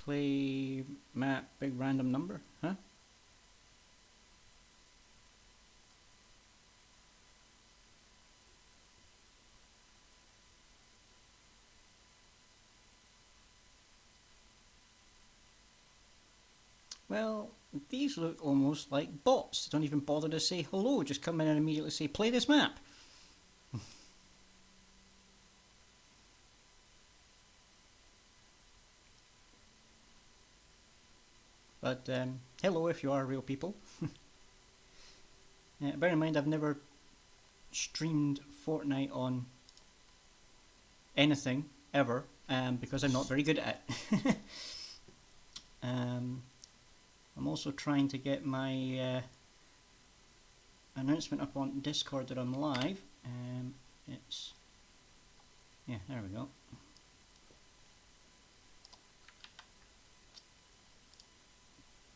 Play map big random number, huh? Well, these look almost like bots. They don't even bother to say hello, just come in and immediately say, play this map. But hello if you are real people. Bear in mind, I've never streamed Fortnite on anything ever because I'm not very good at it. I'm also trying to get my announcement up on Discord that I'm live. Yeah, there we go.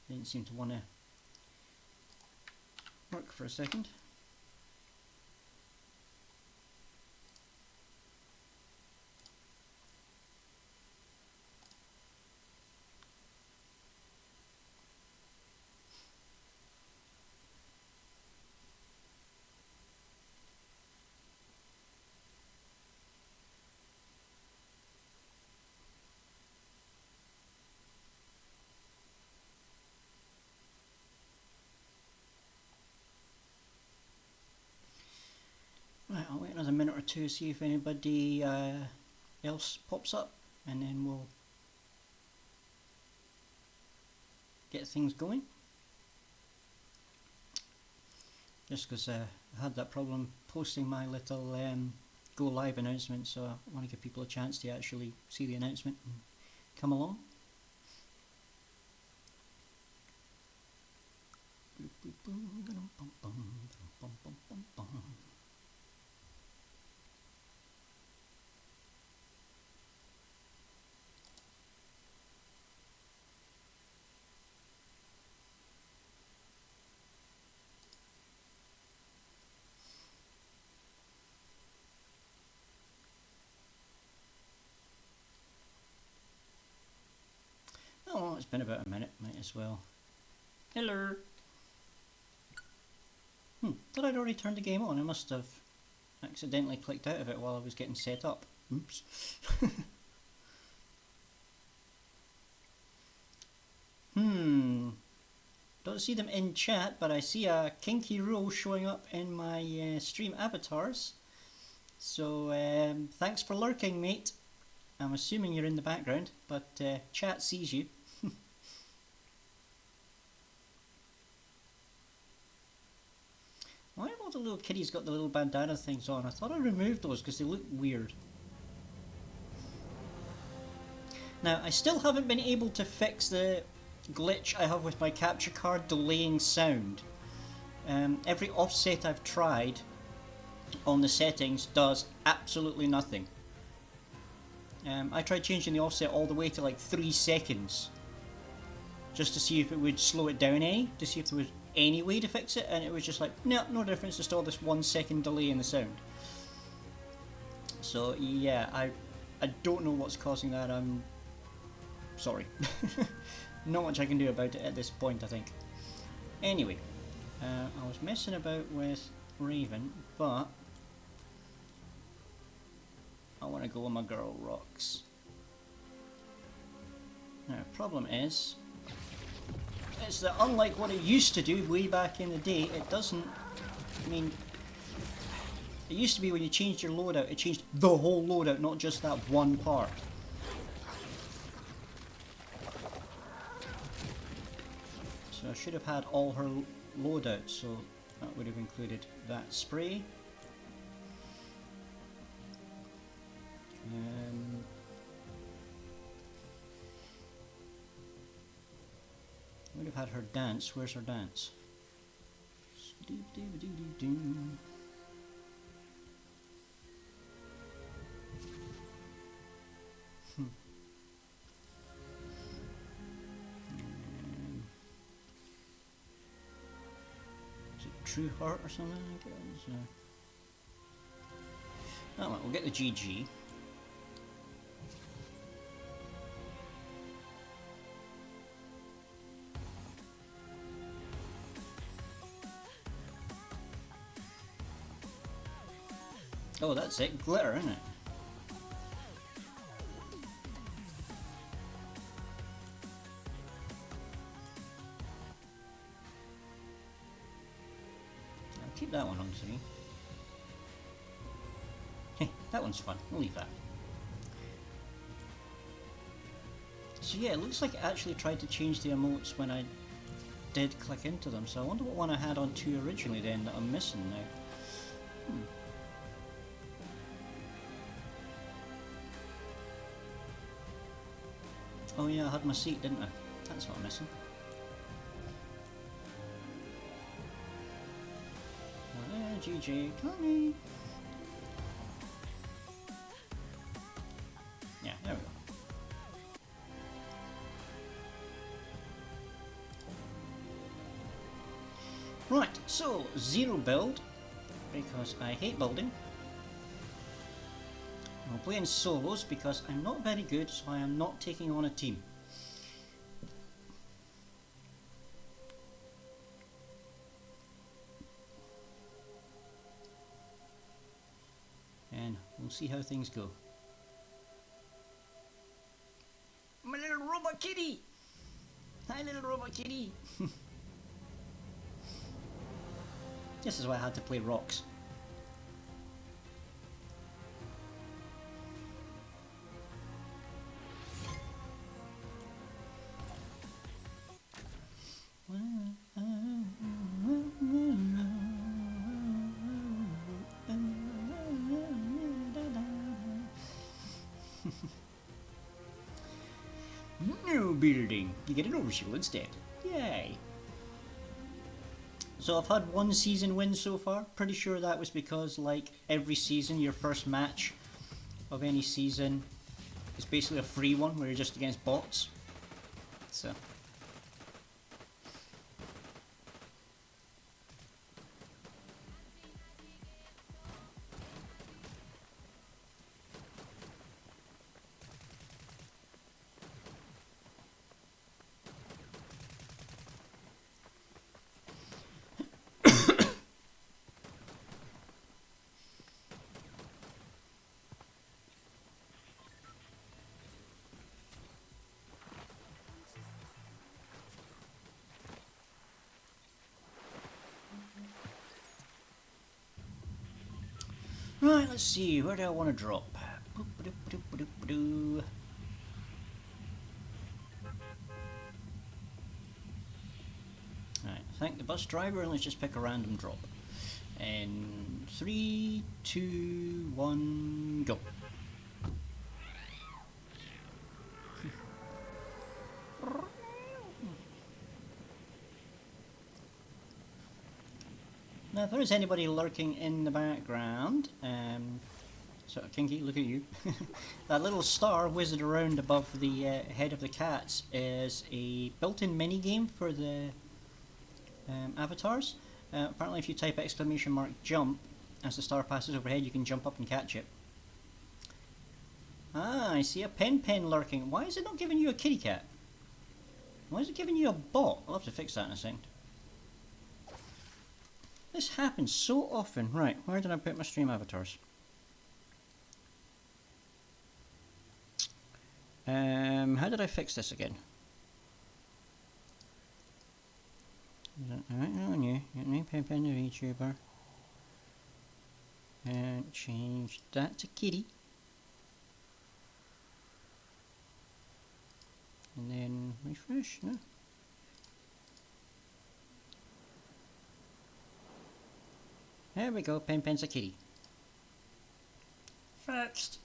Didn't seem to want to work for a second. Right, I'll wait another minute or two to see if anybody else pops up, and then we'll get things going. Just because I had that problem posting my little go live announcement, so I want to give people a chance to actually see the announcement and come along. Oh, it's been about a minute, might as well. Hello! Thought I'd already turned the game on. I must have accidentally clicked out of it while I was getting set up. Oops. Don't see them in chat, but I see a kinky rule showing up in my stream avatars. So thanks for lurking, mate. I'm assuming you're in the background, but chat sees you. Why have all the little kiddies got the little bandana things on? I thought I removed those because they look weird. Now, I still haven't been able to fix the glitch I have with my capture card delaying sound. Every offset I've tried on the settings does absolutely nothing. I tried changing the offset all the way to like 3 seconds just to see if it would slow it down any, to see if there was any way to fix it, and it was just like, no, no difference, just all this 1 second delay in the sound. So yeah, I don't know what's causing that. I'm sorry. Not much I can do about it at this point, I think. Anyway, I was messing about with Raven, but I want to go with my girl Rocks. Now, problem is that unlike what it used to do way back in the day, it doesn't, I mean, it used to be when you changed your loadout, it changed the whole loadout, not just that one part. So I should have had all her loadouts, so that would have included that spray. Would have had her dance. Where's her dance? Is it True Heart or something? I guess. Oh well, we'll get the GG. Oh, that's it. Glitter, isn't it? I'll keep that one on 3. Hey, that one's fun. We'll leave that. So yeah, it looks like it actually tried to change the emotes when I did click into them. So I wonder what one I had on 2 originally then that I'm missing now. Oh yeah, I had my seat, didn't I? That's what I'm missing. GG, Tommy! Yeah, there we go. Right, so 0 build, because I hate building. I'm playing solos because I'm not very good, so I am not taking on a team. And we'll see how things go. My little robot kitty! Hi little robot kitty! This is why I had to play rocks. No building. You get an overshield instead. Yay. So I've had 1 season win so far. Pretty sure that was because, like, every season, your first match of any season is basically a free one where you're just against bots. So... Right, let's see, where do I want to drop? Right, thank the bus driver, and let's just pick a random drop. And 3, 2, 1, go. Now, if there is anybody lurking in the background, sort of Kinky, look at you. That little star whizzing around above the head of the cats is a built-in mini-game for the avatars. Apparently if you type !jump as the star passes overhead, you can jump up and catch it. Ah, I see a pen lurking. Why is it not giving you a kitty cat? Why is it giving you a bot? I'll have to fix that in a second. This happens so often. Right, where did I put my stream avatars? How did I fix this again? Alright, on you. Get me pen to VTuber. And change that to kitty. And then refresh, no? There we go, Pen's a kitty. Fixed.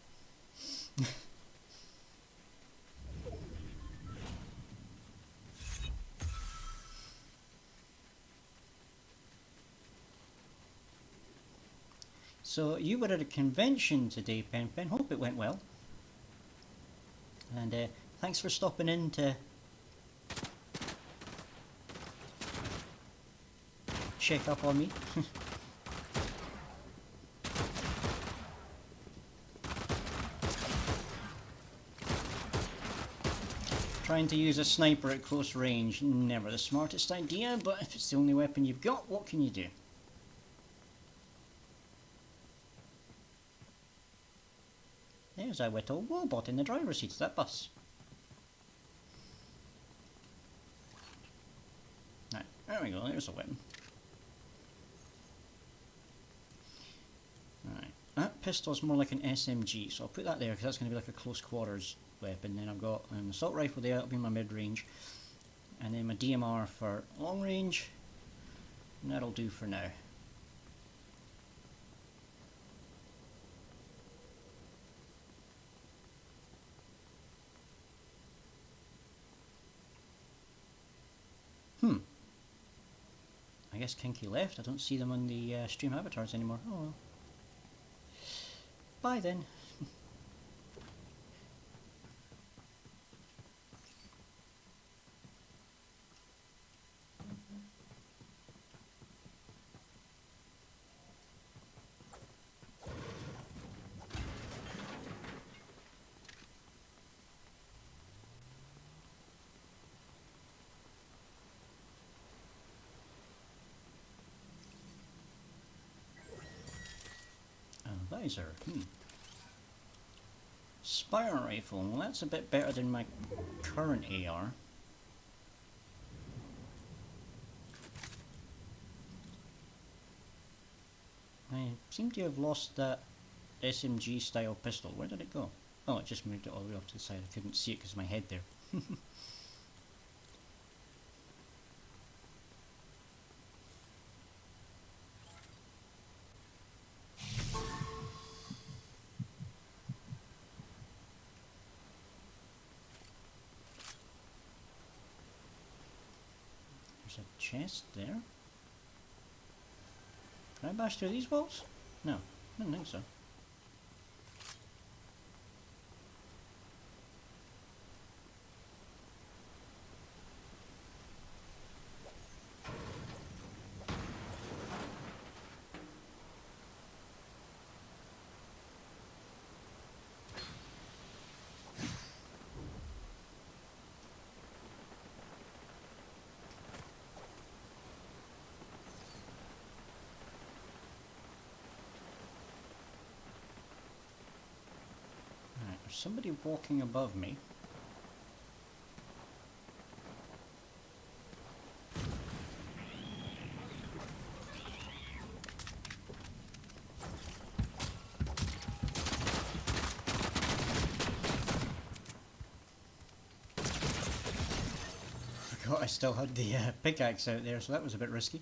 So you were at a convention today, Pen. Hope it went well. And thanks for stopping in to check up on me. Trying to use a sniper at close range, never the smartest idea, but if it's the only weapon you've got, what can you do? There's a little robot in the driver's seat of that bus. Right, there we go, there's a weapon. Right, that pistol's more like an SMG, so I'll put that there because that's going to be like a close quarters weapon. Then I've got an assault rifle there, that'll be my mid-range. And then my DMR for long range. And that'll do for now. I guess Kinky left. I don't see them on the stream avatars anymore. Oh well. Bye then. Visor. Spire rifle. Well, that's a bit better than my current AR. I seem to have lost that SMG style pistol. Where did it go? Oh, it just moved it all the way off to the side. I couldn't see it because of my head there. There's a chest there. Can I bash through these walls? No, I don't think so. There's somebody walking above me. Forgot I still had the pickaxe out there, so that was a bit risky.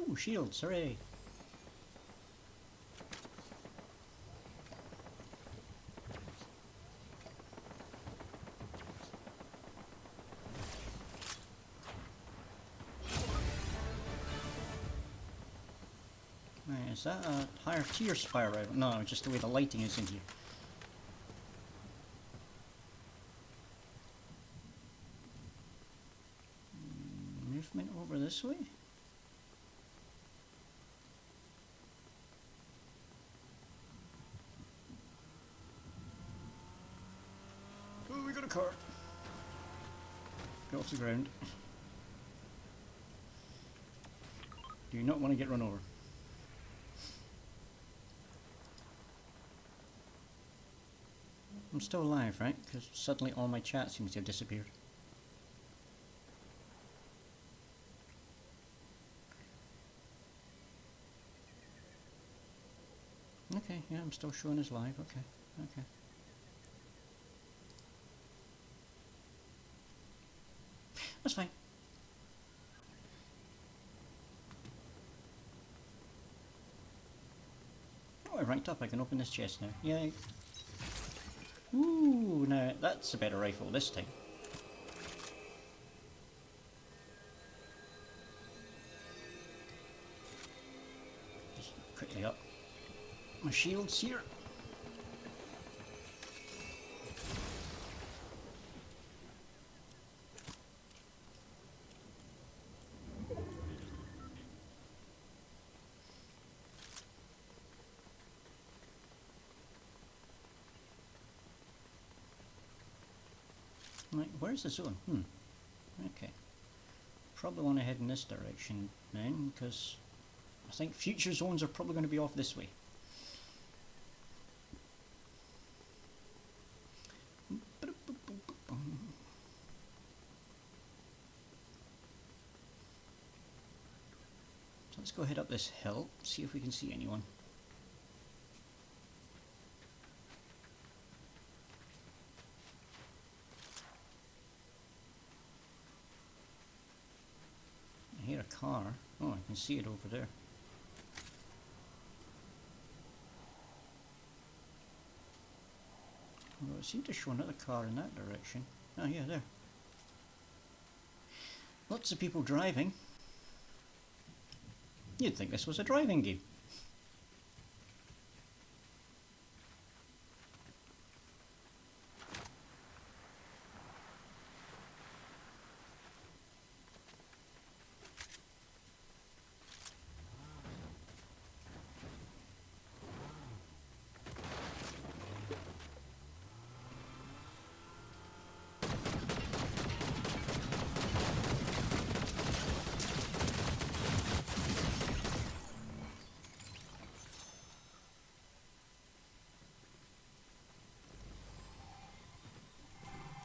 Ooh, shields, hooray! Is that a higher tier spire rifle? No, just the way the lighting is in here. Movement over this way? Oh, we got a car. Get off the ground. Do you not want to get run over? I'm still alive, right? Because suddenly all my chat seems to have disappeared. Okay, yeah, I'm still showing as live. Okay, okay. That's fine. Oh, I ranked up. I can open this chest now. Yay. Ooh, now that's a better rifle this time. Just quickly up my shields here. Right, where's the zone? Okay. Probably want to head in this direction then, because I think future zones are probably going to be off this way. let's go head up this hill, see if we can see anyone. I hear a car. Oh, I can see it over there. Well, it seemed to show another car in that direction. Oh yeah, there. Lots of people driving. You'd think this was a driving game.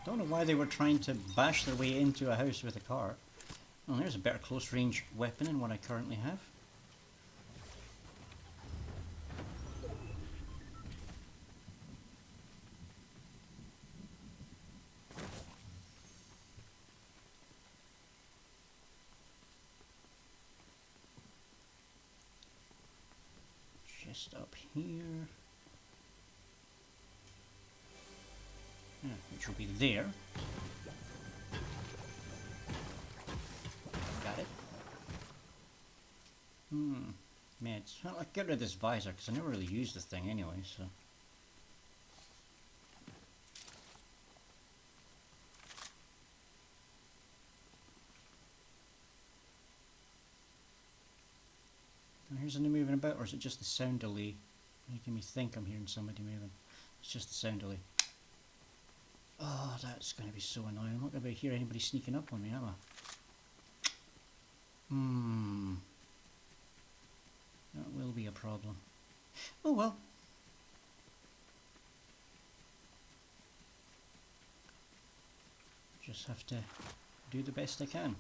Don't know why they were trying to bash their way into a house with a car. Well, there's a better close range weapon than what I currently have. Just up here. Yeah, which will be there. Got it. Meds. Well, I'll get rid of this visor because I never really used the thing anyway, so. Now here's somebody moving about, or is it just the sound delay making me think I'm hearing somebody moving? It's just the sound delay. Oh, that's going to be so annoying. I'm not going to be able to hear anybody sneaking up on me, am I? That will be a problem. Oh well. Just have to do the best I can.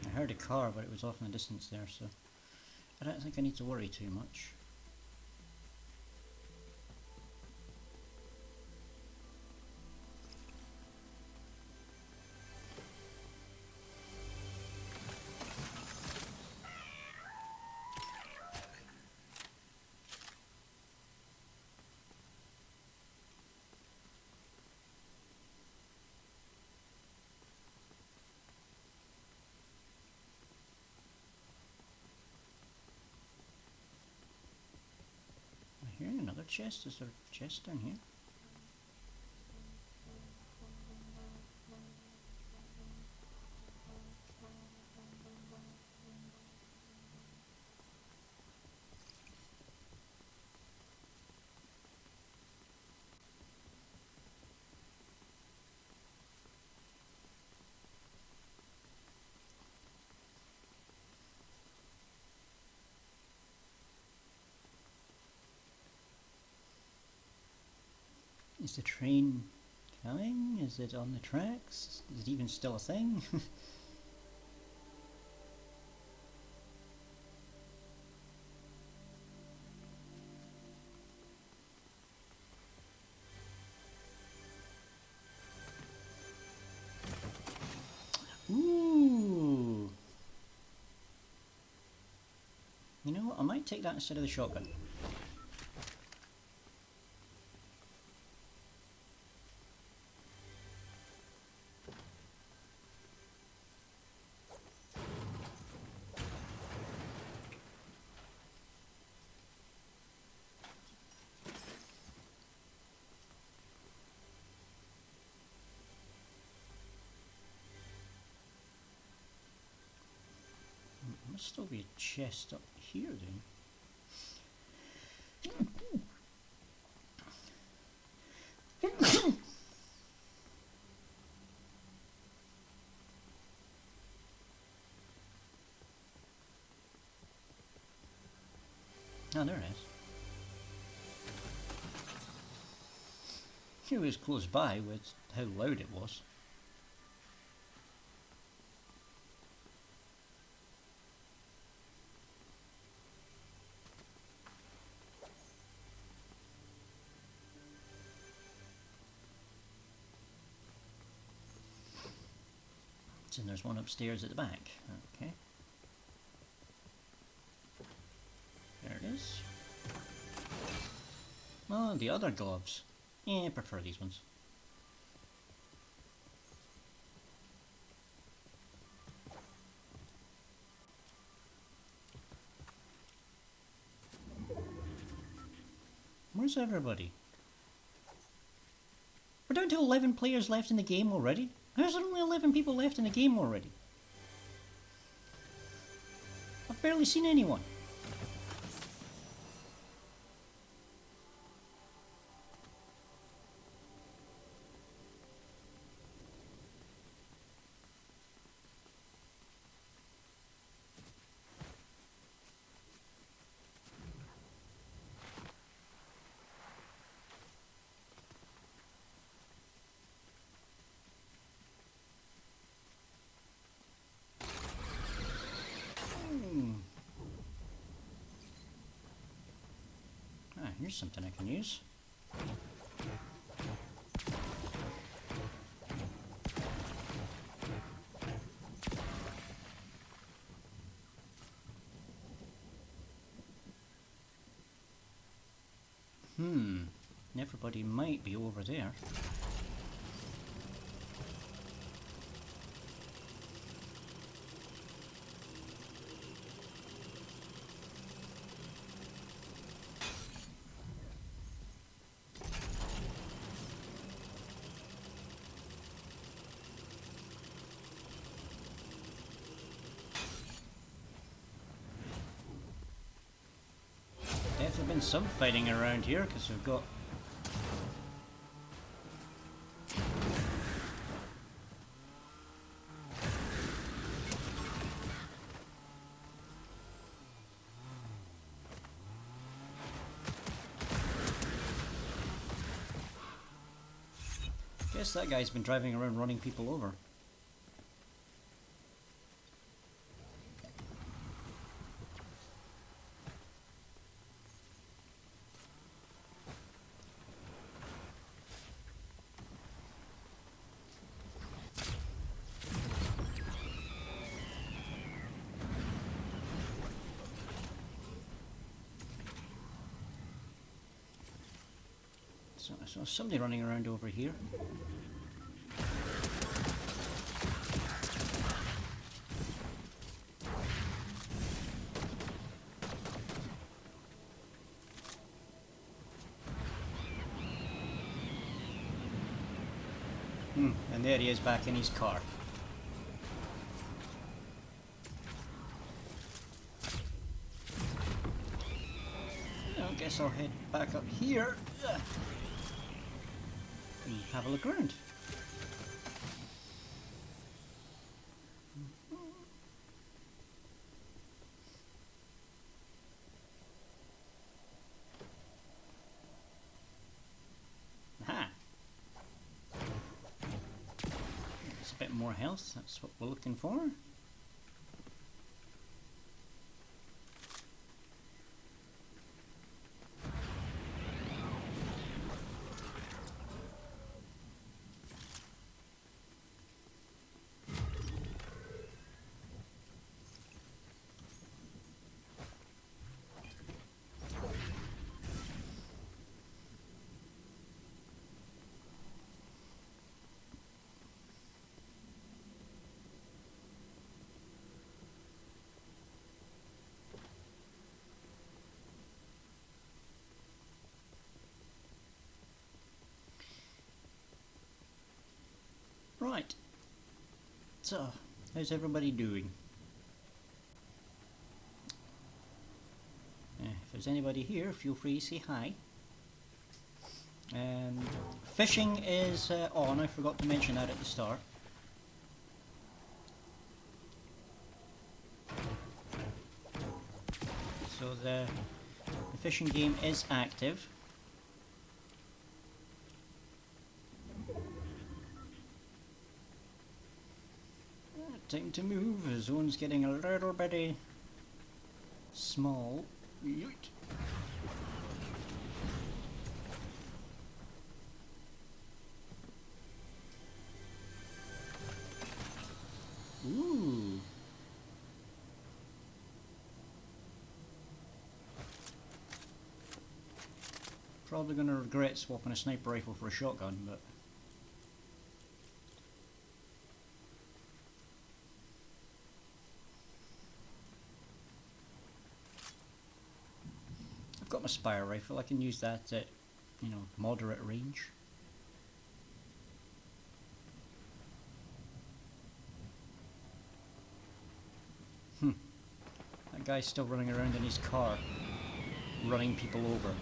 I heard a car, but it was off in the distance there, so I don't think I need to worry too much. Hearing another chest? Is there a chest down here? Is the train coming? Is it on the tracks? Is it even still a thing? Ooh! You know what? I might take that instead of the shotgun. There must still be a chest up here then. Oh, there it is. It was close by with how loud it was. And there's one upstairs at the back. Okay. There it is. Oh, the other gloves. Yeah, I prefer these ones. Where's everybody? We're down to 11 players left in the game already? How's there only 11 people left in the game already? I've barely seen anyone. Ah, here's something I can use. Everybody might be over there. Definitely been some fighting around here because we've got guess that guy's been driving around running people over. So I saw somebody running around over here. And there he is back in his car. I guess I'll head back up here and have a look around. Aha! It's a bit more health, that's what we're looking for. Right, so how's everybody doing? If there's anybody here, feel free to say hi. Fishing is on, I forgot to mention that at the start. So fishing game is active. Time to move. The zone's getting a little bitty small. Yeet. Ooh. Probably gonna regret swapping a sniper rifle for a shotgun, but I've got my Spire rifle. I can use that at, you know, moderate range. That guy's still running around in his car, running people over.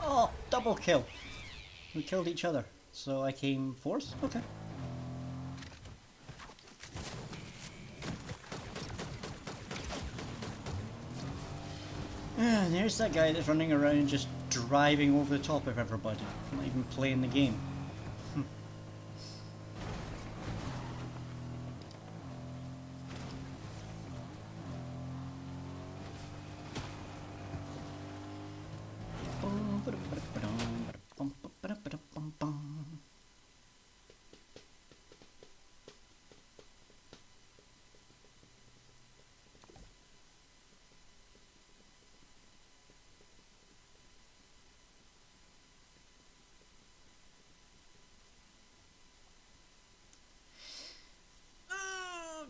Oh, double kill! We killed each other, so I came fourth? Okay. And there's that guy that's running around just driving over the top of everybody, not even playing the game.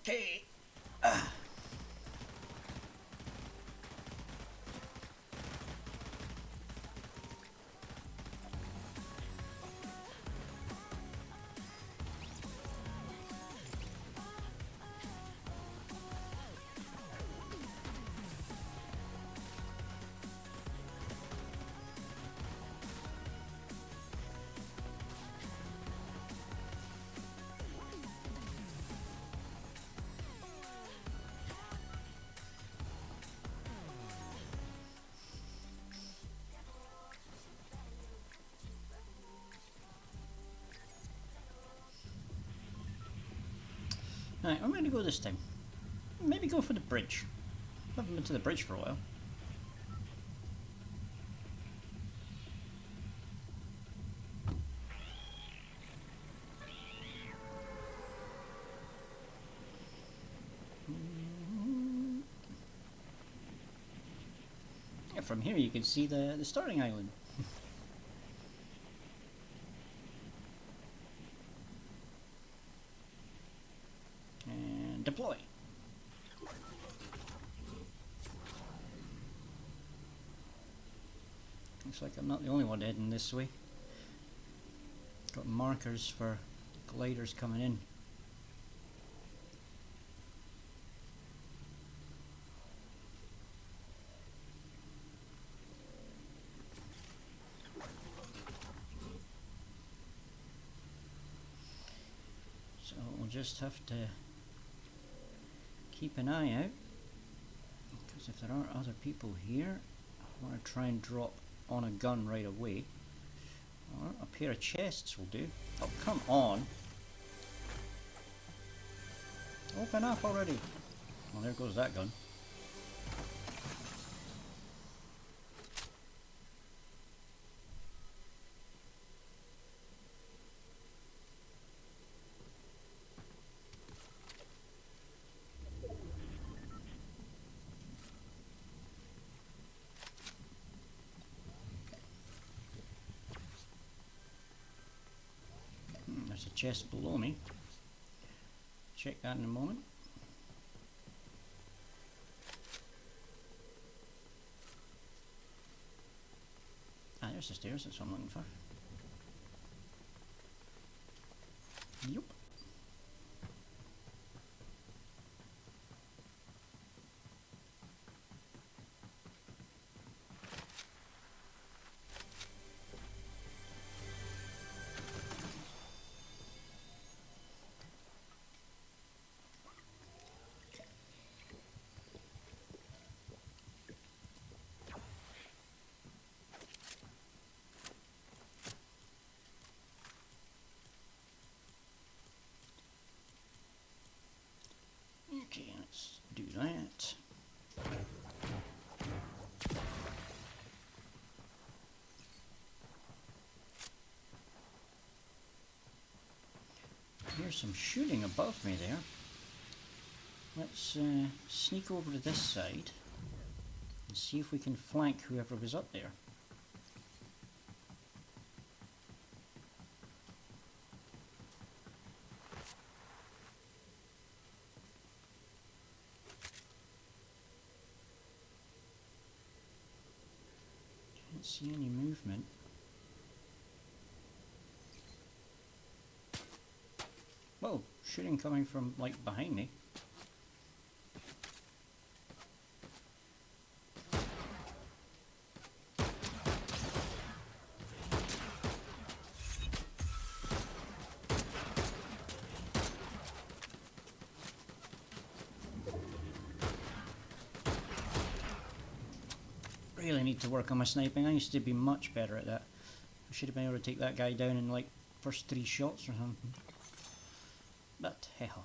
Okay. Right, where am I going to go this time? Maybe go for the bridge. I haven't been to the bridge for a while. Yeah, from here you can see the starting island. And deploy. Looks like I'm not the only one heading this way. Got markers for gliders coming in. So we'll just have to keep an eye out, because if there aren't other people here, I want to try and drop on a gun right away. Or a pair of chests will do. Oh, come on! Open up already! Well, there goes that gun. There's a chest below me. Check that in a moment. There's the stairs, that's what I'm looking for. Yup. Okay, let's do that. Here's some shooting above me there. Let's sneak over to this side and see if we can flank whoever was up there. Can't see any movement. Whoa, shooting coming from, like, behind me. Really need to work on my sniping. I used to be much better at that. I should have been able to take that guy down in, like, first 3 shots or something. But hey ho.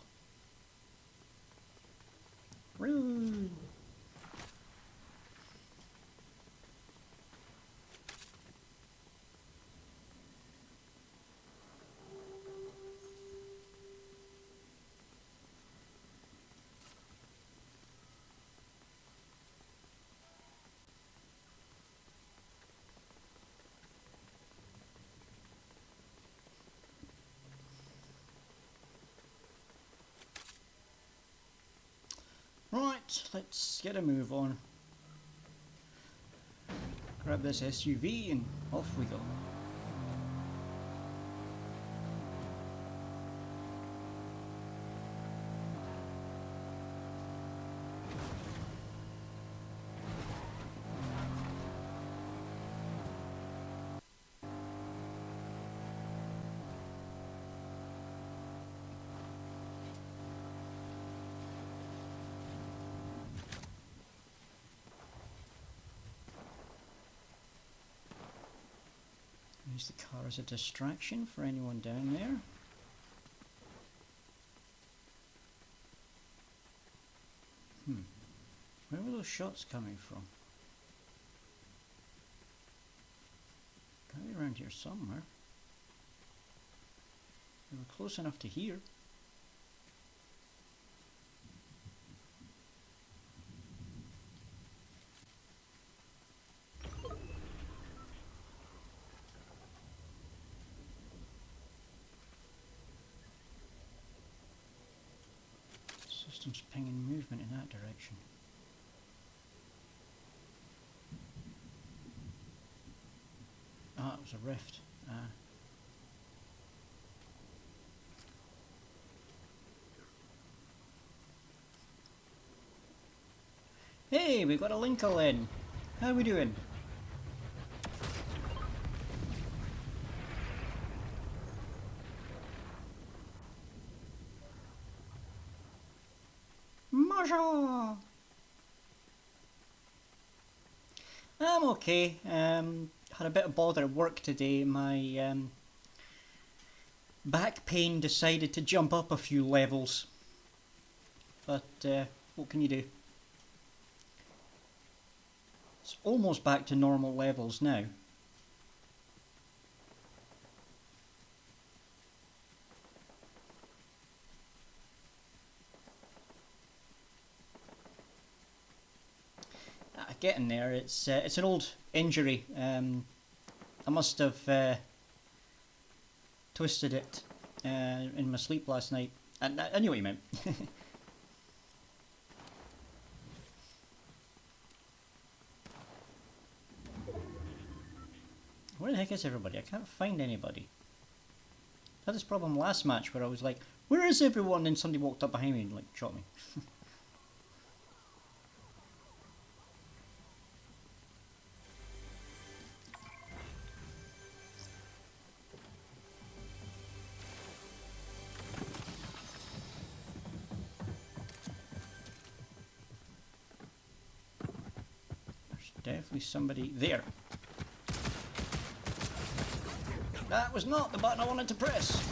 Rude. Right, let's get a move on. Grab this SUV and off we go. Use the car as a distraction for anyone down there. Where were those shots coming from? Gotta be around here somewhere. They were close enough to hear. System's pinging movement in that direction. Ah, it was a rift. Hey, we've got a Linkle in. How we doing? Masha! I'm okay. Had a bit of bother at work today. My back pain decided to jump up a few levels. But what can you do? It's almost back to normal levels now. Getting there. It's an old injury. I must have twisted it in my sleep last night. I knew what you meant. the heck is everybody? I can't find anybody. I had this problem last match where I was like, where is everyone? And somebody walked up behind me and like shot me. There's definitely somebody there. That was not the button I wanted to press.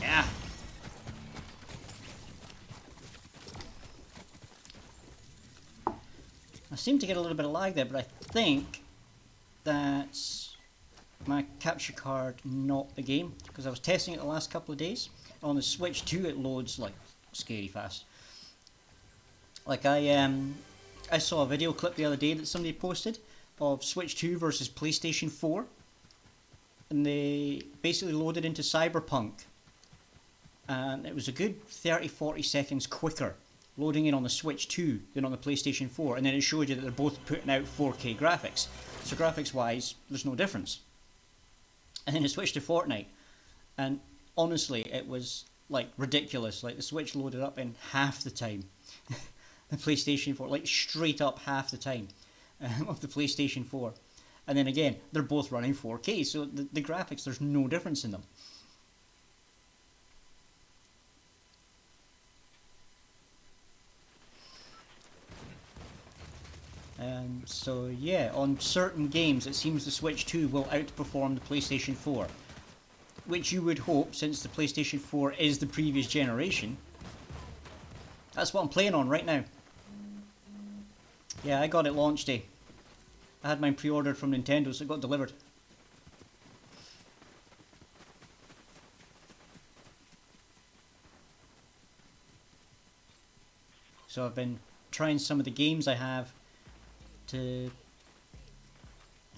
Yeah. I seem to get a little bit of lag there, but I think that's my capture card, not the game, because I was testing it the last couple of days. On the Switch 2 it loads like scary fast. Like I saw a video clip the other day that somebody posted of Switch 2 versus PlayStation 4, and they basically loaded into Cyberpunk, and it was a good 30-40 seconds quicker loading in on the Switch 2 than on the PlayStation 4, and then it showed you that they're both putting out 4K graphics. So graphics wise, there's no difference. And then it switched to Fortnite, and honestly, it was like ridiculous. Like the Switch loaded up in half the time. The PlayStation 4, like straight up half the time of the PlayStation 4. And then again, they're both running 4K, so the graphics, there's no difference in them. So yeah, on certain games it seems the Switch 2 will outperform the PlayStation 4. Which you would hope, since the PlayStation 4 is the previous generation. That's what I'm playing on right now. Yeah, I got it launch day. I had mine pre-ordered from Nintendo, so it got delivered. So I've been trying some of the games I have to...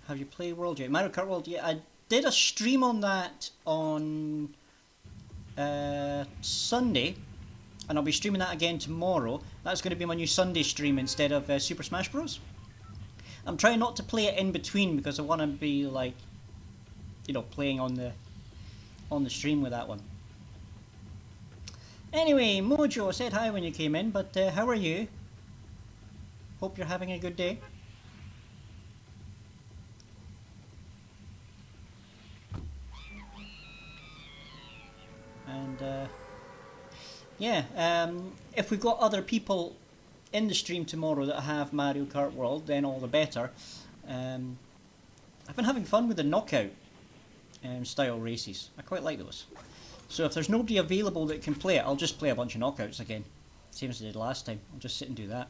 Have you played World yet? Mario Kart World, yeah, I did a stream on that on Sunday, and I'll be streaming that again tomorrow. That's going to be my new Sunday stream instead of Super Smash Bros. I'm trying not to play it in between because I want to be like, you know, playing on the stream with that one. Anyway, Mojo said hi when you came in, but how are you? Hope you're having a good day. And yeah, if we've got other people in the stream tomorrow that have Mario Kart World, then all the better. I've been having fun with the knockout style races. I quite like those. So if there's nobody available that can play it, I'll just play a bunch of knockouts again. Same as I did last time. I'll just sit and do that.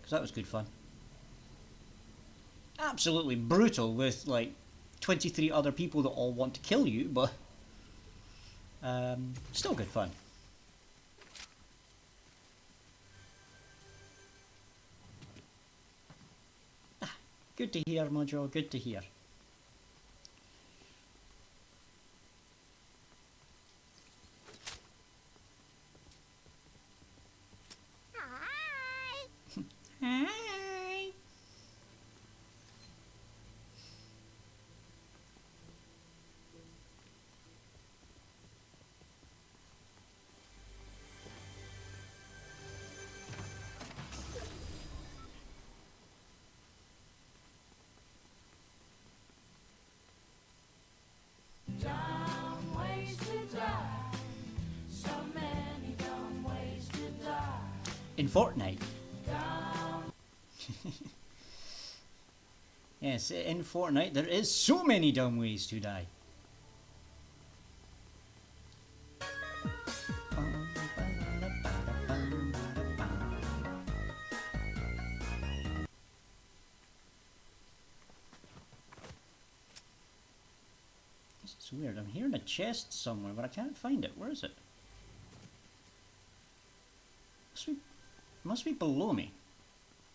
Because that was good fun. Absolutely brutal with like 23 other people that all want to kill you, but still good fun. Good to hear, Mojo, good to hear. Hi. Hi. Dumb ways to die. So many dumb ways to die. In Fortnite. Dumb. Yes, in Fortnite there is so many dumb ways to die. This is weird. I'm hearing a chest somewhere, but I can't find it. Where is it? Must be below me.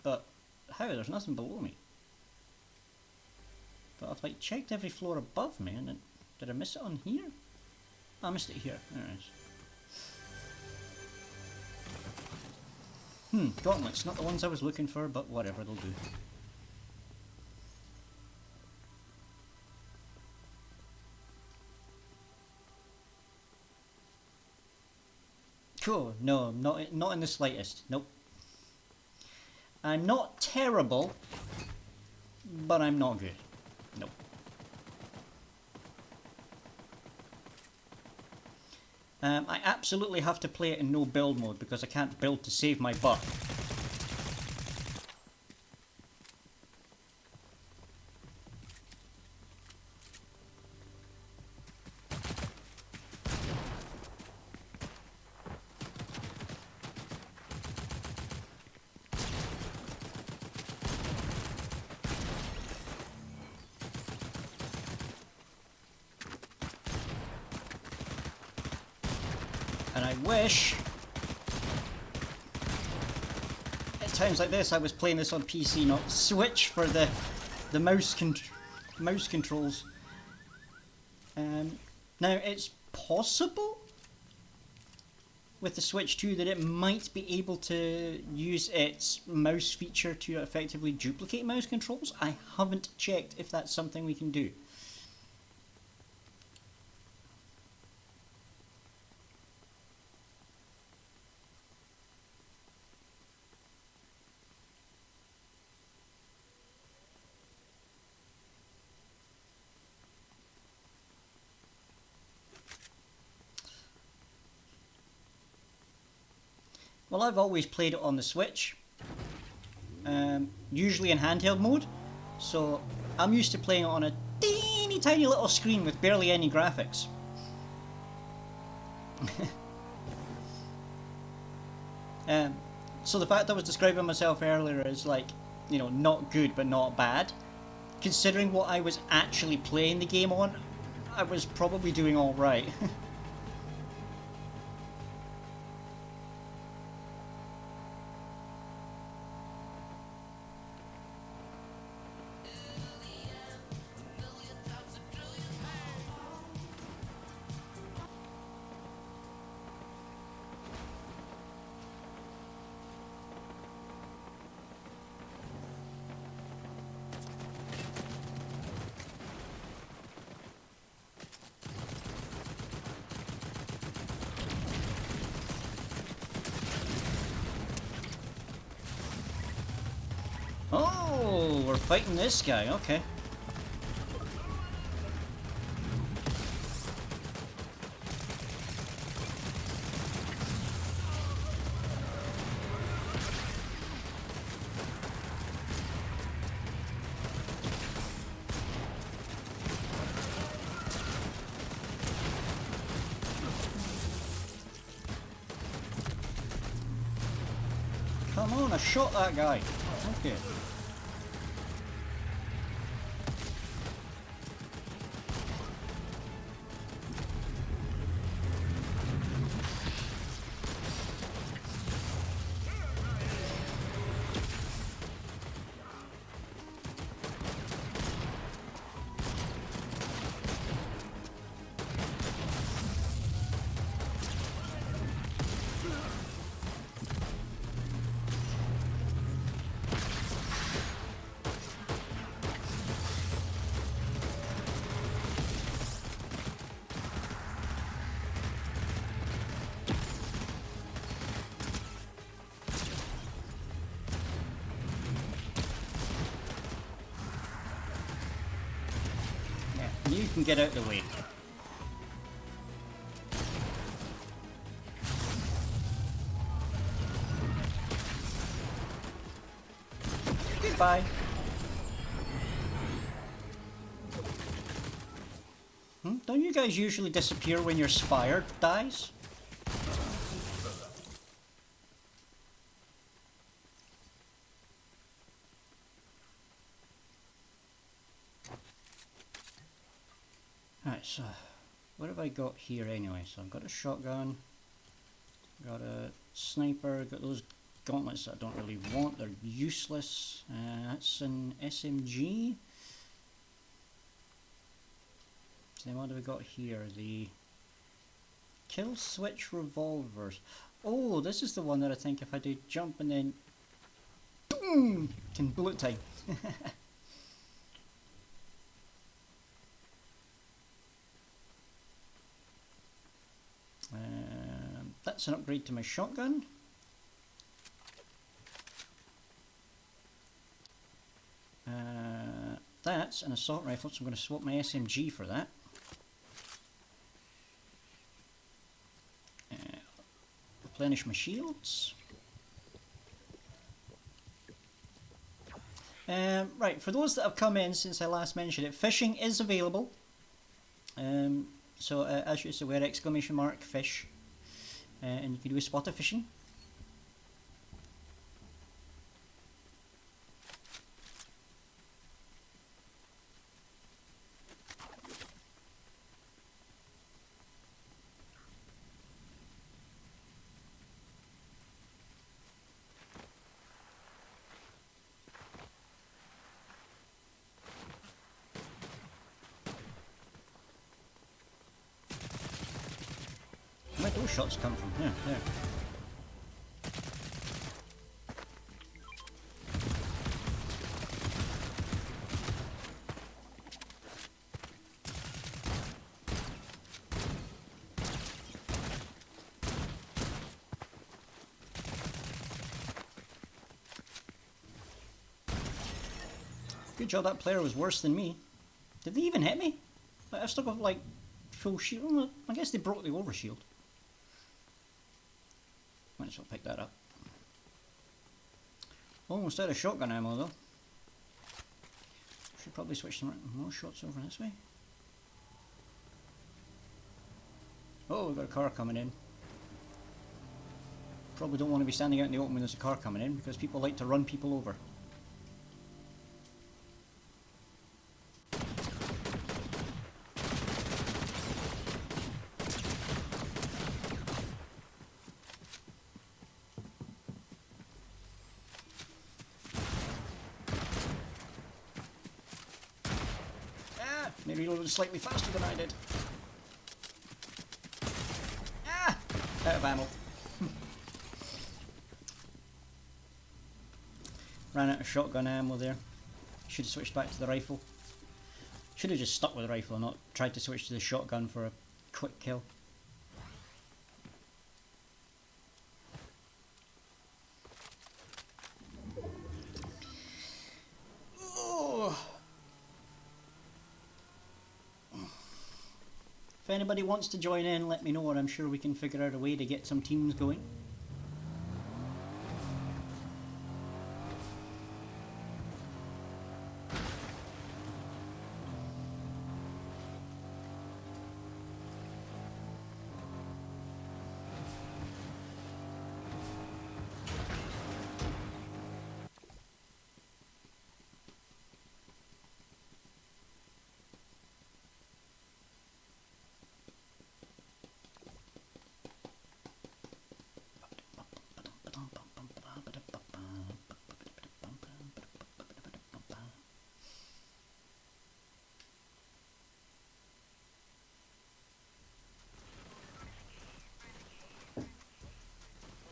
But how? There's nothing below me. But I've like checked every floor above me, and then, did I miss it on here? I missed it here. There it is. Gauntlets. Not the ones I was looking for, but whatever, they'll do. Cool. No, not in the slightest. Nope. I'm not terrible, but I'm not good. Nope. I absolutely have to play it in no build mode because I can't build to save my butt. And I wish at times like this I was playing this on PC, not Switch, for the mouse controls. Now it's possible with the Switch 2 that it might be able to use its mouse feature to effectively duplicate mouse controls. I haven't checked if that's something we can do. Well, I've always played it on the Switch, usually in handheld mode, so I'm used to playing it on a teeny tiny little screen with barely any graphics. So the fact I was describing myself earlier as like, you know, not good but not bad, considering what I was actually playing the game on, I was probably doing alright. Oh, we're fighting this guy, okay. Come on, I shot that guy. Okay. You can get out of the way. Goodbye. Don't you guys usually disappear when your spire dies? Right, so what have I got here anyway? So I've got a shotgun, got a sniper, got those gauntlets that I don't really want, they're useless. That's an SMG. So then what have we got here? The Kill switch revolvers. Oh, this is the one that I think if I do jump and then boom, can bullet time. That's an upgrade to my shotgun. That's an assault rifle, so I'm going to swap my SMG for that. Replenish my shields. Right, for those that have come in since I last mentioned it, fishing is available. So as you're aware, exclamation mark fish, and you can do a spot of fishing. Where'd those shots come from? Yeah, there. Good job, that player was worse than me. Did they even hit me? I've still got like full shield. I guess they broke the overshield. Might as well pick that up. Almost out of shotgun ammo though. Should probably switch some more shots over this way. Oh, we've got a car coming in. Probably don't want to be standing out in the open when there's a car coming in because people like to run people over. They reloaded slightly faster than I did. Ah! Out of ammo. Ran out of shotgun ammo there. Should have switched back to the rifle. Should have just stuck with the rifle and not tried to switch to the shotgun for a quick kill. If anybody wants to join in, let me know, and I'm sure we can figure out a way to get some teams going.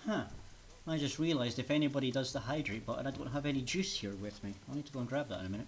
Huh. I just realised if anybody does the hydrate button, I don't have any juice here with me. I'll need to go and grab that in a minute.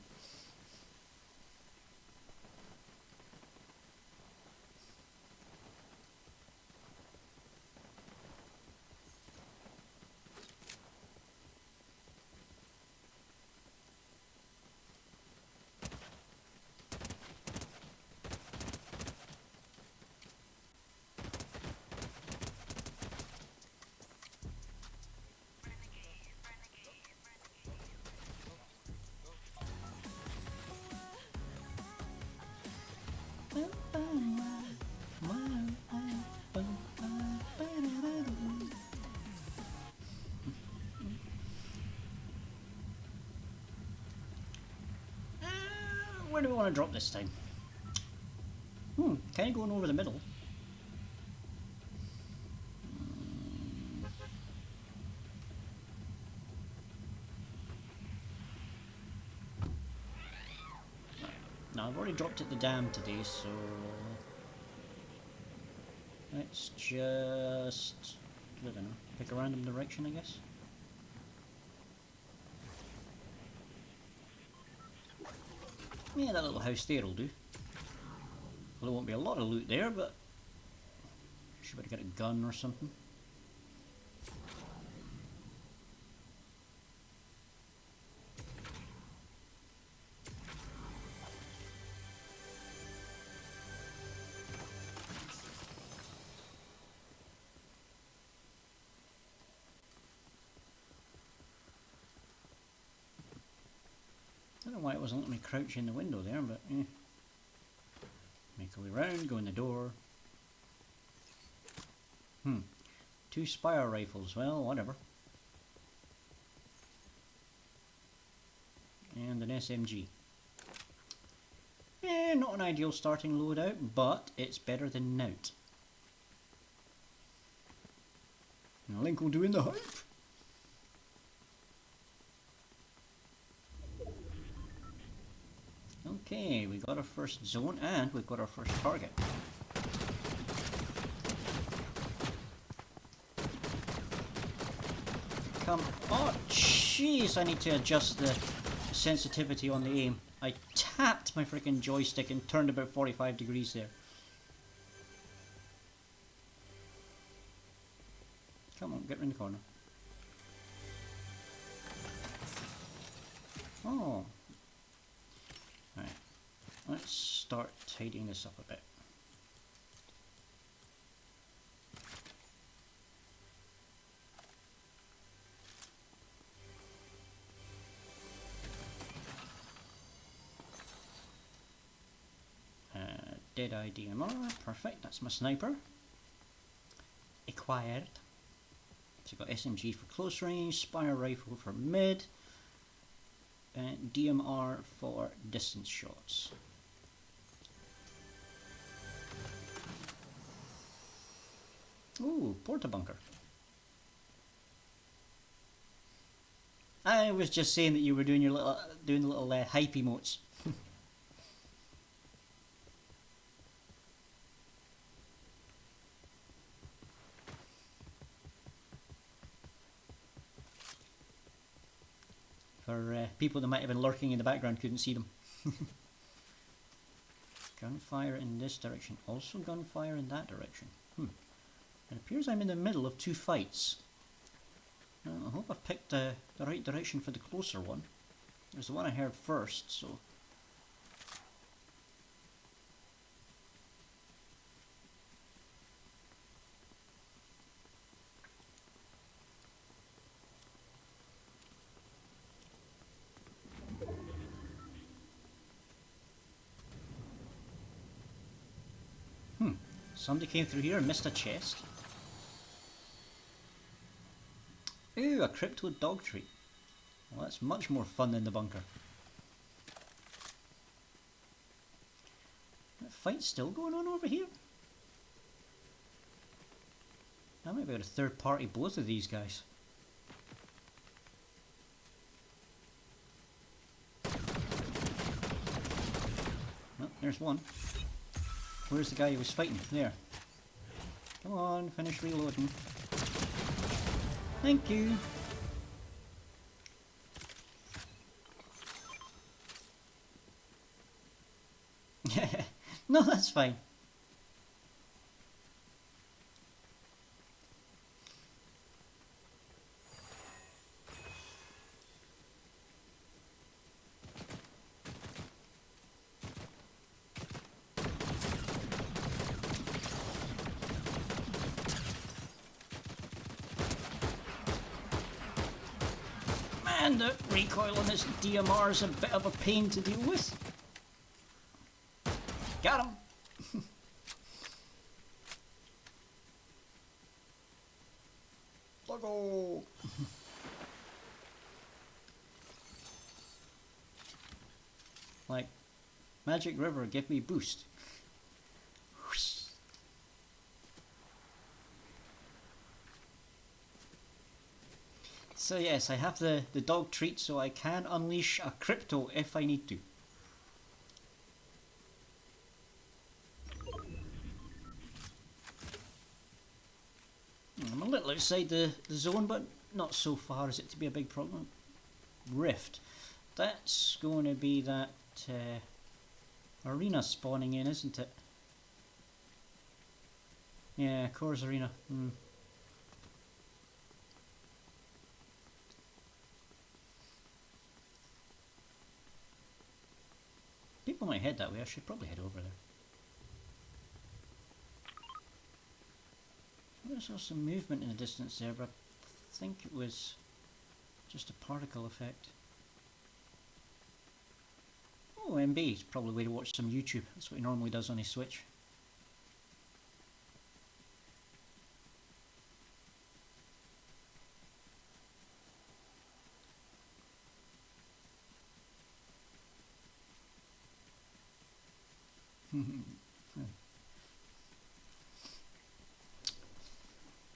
Where do we want to drop this time? Kind of going over the middle. No, I've already dropped at the dam today, so... Let's just, I don't know, pick a random direction, I guess. Yeah, that little house there will do. Well, there won't be a lot of loot there, but should better get a gun or something. I don't know why it wasn't letting me crouch in the window there, but eh. Make a way round, go in the door. 2 Spire rifles, well, whatever. And an SMG. Eh, not an ideal starting loadout, but it's better than nout. And a link will do in the hype. Okay, we got our first zone and we've got our first target. Come on, jeez, I need to adjust the sensitivity on the aim. I tapped my freaking joystick and turned about 45 degrees there. Come on, get in the corner. Oh. Right. Let's start tidying this up a bit. Deadeye DMR, perfect, that's my sniper. Acquired. So I've got SMG for close range, Spire rifle for mid, and DMR for distance shots. Ooh, porta bunker. I was just saying that you were doing your little hype emotes. For people that might have been lurking in the background, couldn't see them. Gunfire in this direction, also gunfire in that direction. It appears I'm in the middle of 2 fights. I hope I've picked the right direction for the closer one. It was the one I heard first, so... Somebody came through here and missed a chest. Ooh, a crypto dog treat. Well, that's much more fun than the bunker. That fight's still going on over here? I might be able to third party both of these guys. Oh, there's one. Where's the guy who was fighting? There. Come on, finish reloading. Thank you. No, that's fine. Man, the recoil on this DMR is a bit of a pain to deal with. Got him! Logo! Like, Magic River, give me boost. So yes, I have the dog treat so I can unleash a crypto if I need to. little outside the zone, but not so far as it to be a big problem. Rift. That's going to be that arena spawning in, isn't it? Yeah, Core's arena. People might head that way. I should probably head over there. I saw some movement in the distance there, but I think it was just a particle effect. Oh, MB is probably a way to watch some YouTube. That's what he normally does on his Switch.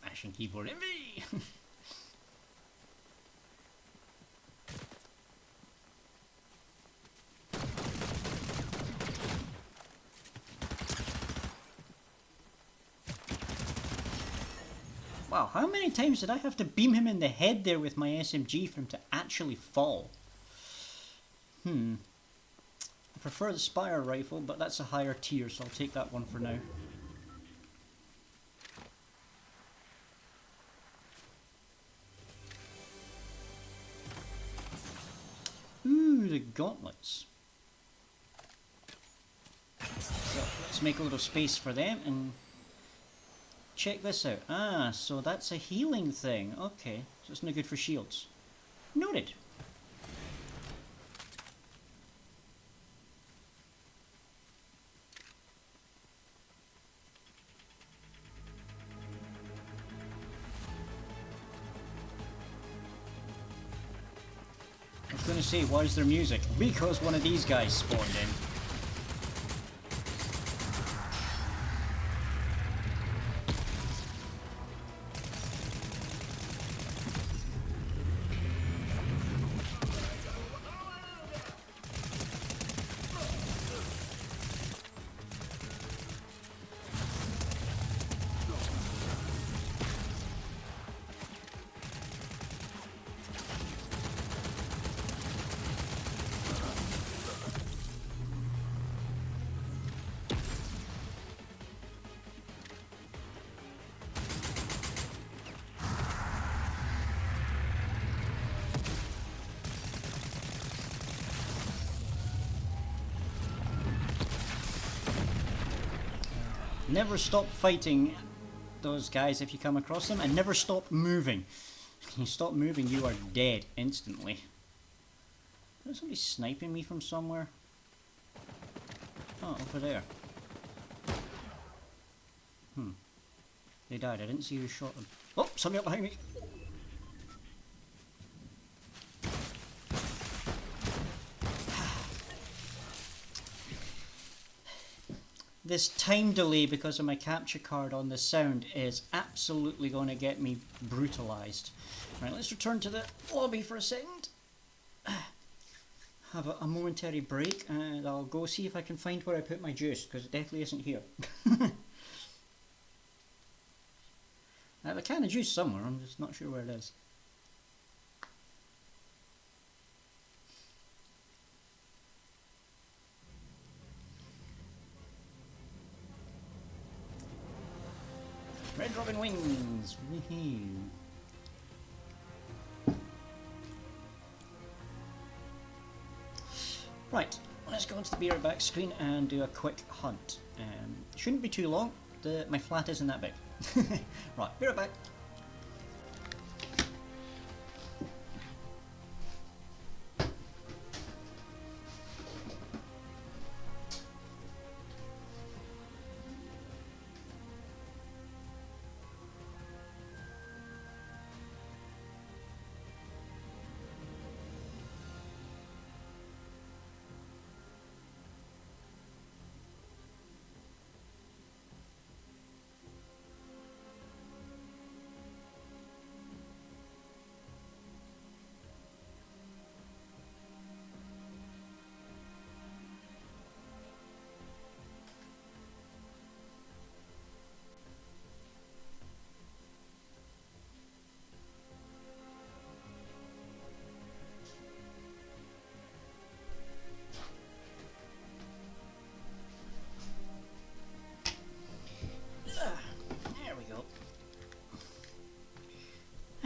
Mashing keyboard MB! Wow, how many times did I have to beam him in the head there with my SMG for him to actually fall? I prefer the Spire rifle, but that's a higher tier, so I'll take that one for now. Ooh, the gauntlets. So let's make a little space for them and check this out. Ah, so that's a healing thing. Okay, so it's no good for shields. Noted. I was going to say, why is there music? Because one of these guys spawned in. Never stop fighting those guys if you come across them, and never stop moving. If you stop moving, you are dead instantly. Is somebody sniping me from somewhere? Oh, over there. They died. I didn't see who shot them. Oh, somebody up behind me. This time delay because of my capture card on the sound is absolutely going to get me brutalized. Right, let's return to the lobby for a second. Have a momentary break and I'll go see if I can find where I put my juice, because it definitely isn't here. I have a can of juice somewhere, I'm just not sure where it is. Red Robin Wings! Woohoo! Right, let's go onto the Be Right Back screen and do a quick hunt. Shouldn't be too long, my flat isn't that big. Right, be right back.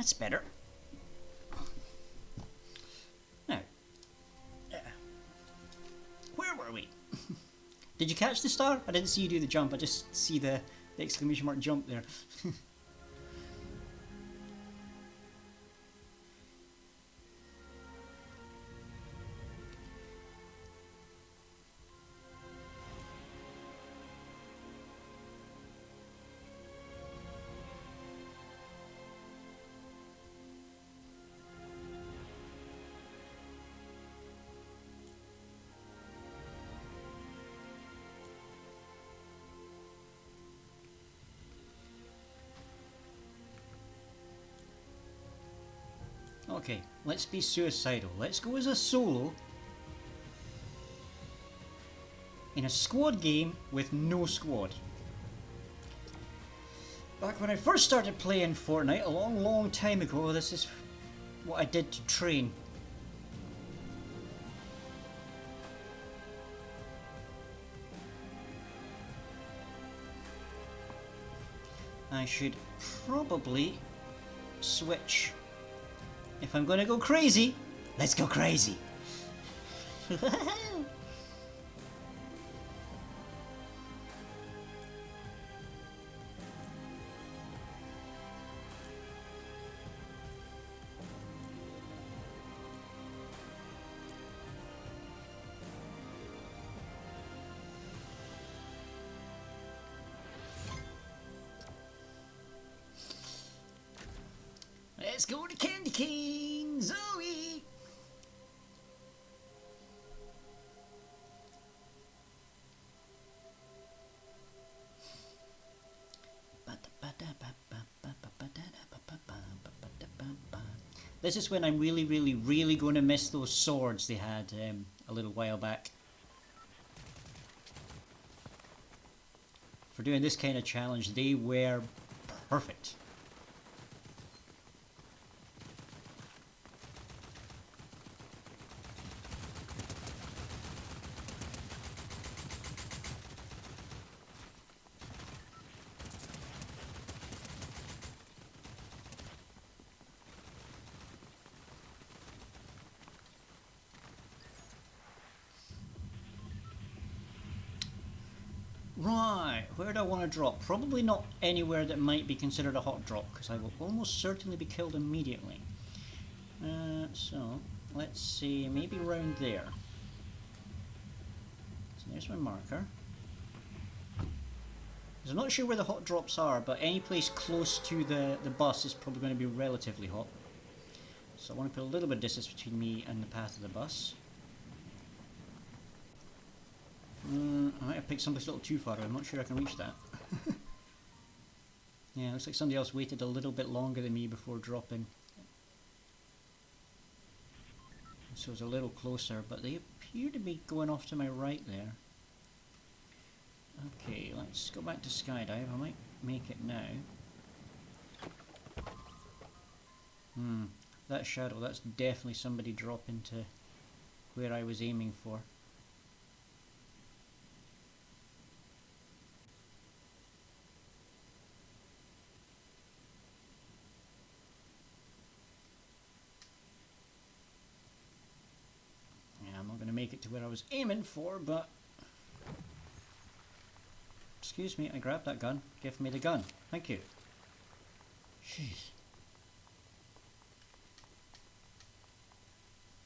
That's better. Now, where were we? Did you catch the star? I didn't see you do the jump, I just see the exclamation mark jump there. Okay, let's be suicidal. Let's go as a solo in a squad game with no squad. Back when I first started playing Fortnite a long time ago, this is what I did to train. I should probably switch. If I'm gonna go crazy, let's go crazy. Let's go to Candy King, Zoe! This is when I'm really going to miss those swords they had a little while back. For doing this kind of challenge, they were perfect. Right, where do I want to drop? Probably not anywhere that might be considered a hot drop, because I will almost certainly be killed immediately. So, let's see, maybe around there. So there's my marker. I'm not sure where the hot drops are, but any place close to the bus is probably going to be relatively hot. So I want to put a little bit of distance between me and the path of the bus. I might have picked someplace a little too far, I'm not sure I can reach that. Yeah, looks like somebody else waited a little bit longer than me before dropping. So it's a little closer, but they appear to be going off to my right there. Okay, let's go back to skydive. I might make it now. That shadow, that's definitely somebody dropping to where I was aiming for. Yeah, I'm not going to make it to where I was aiming for, but... Excuse me, I grabbed that gun. Give me the gun. Thank you. Jeez.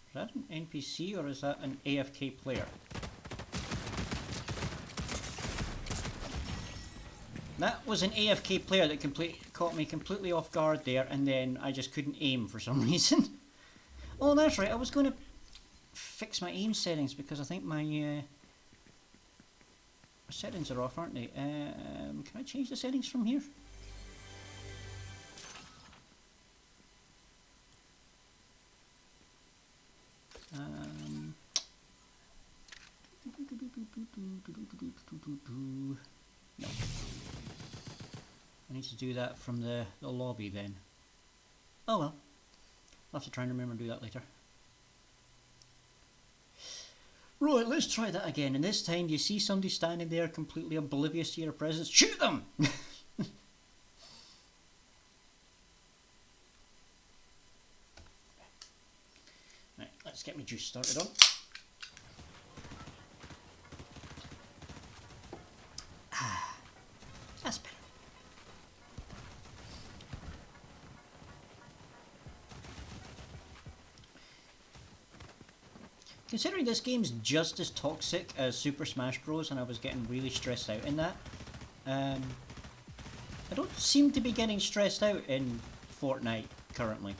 Is that an NPC or is that an AFK player? That was an AFK player that caught me completely off guard there, and then I just couldn't aim for some reason. Oh, that's right, I was going to fix my aim settings because I think my settings are off, aren't they? Can I change the settings from here? No. I need to do that from the lobby then. Oh well. I'll have to try and remember to do that later. Right, let's try that again. And this time, do you see somebody standing there completely oblivious to your presence? Shoot them! let's get my juice started on. That's better. Considering this game's just as toxic as Super Smash Bros. And I was getting really stressed out in that, I don't seem to be getting stressed out in Fortnite currently.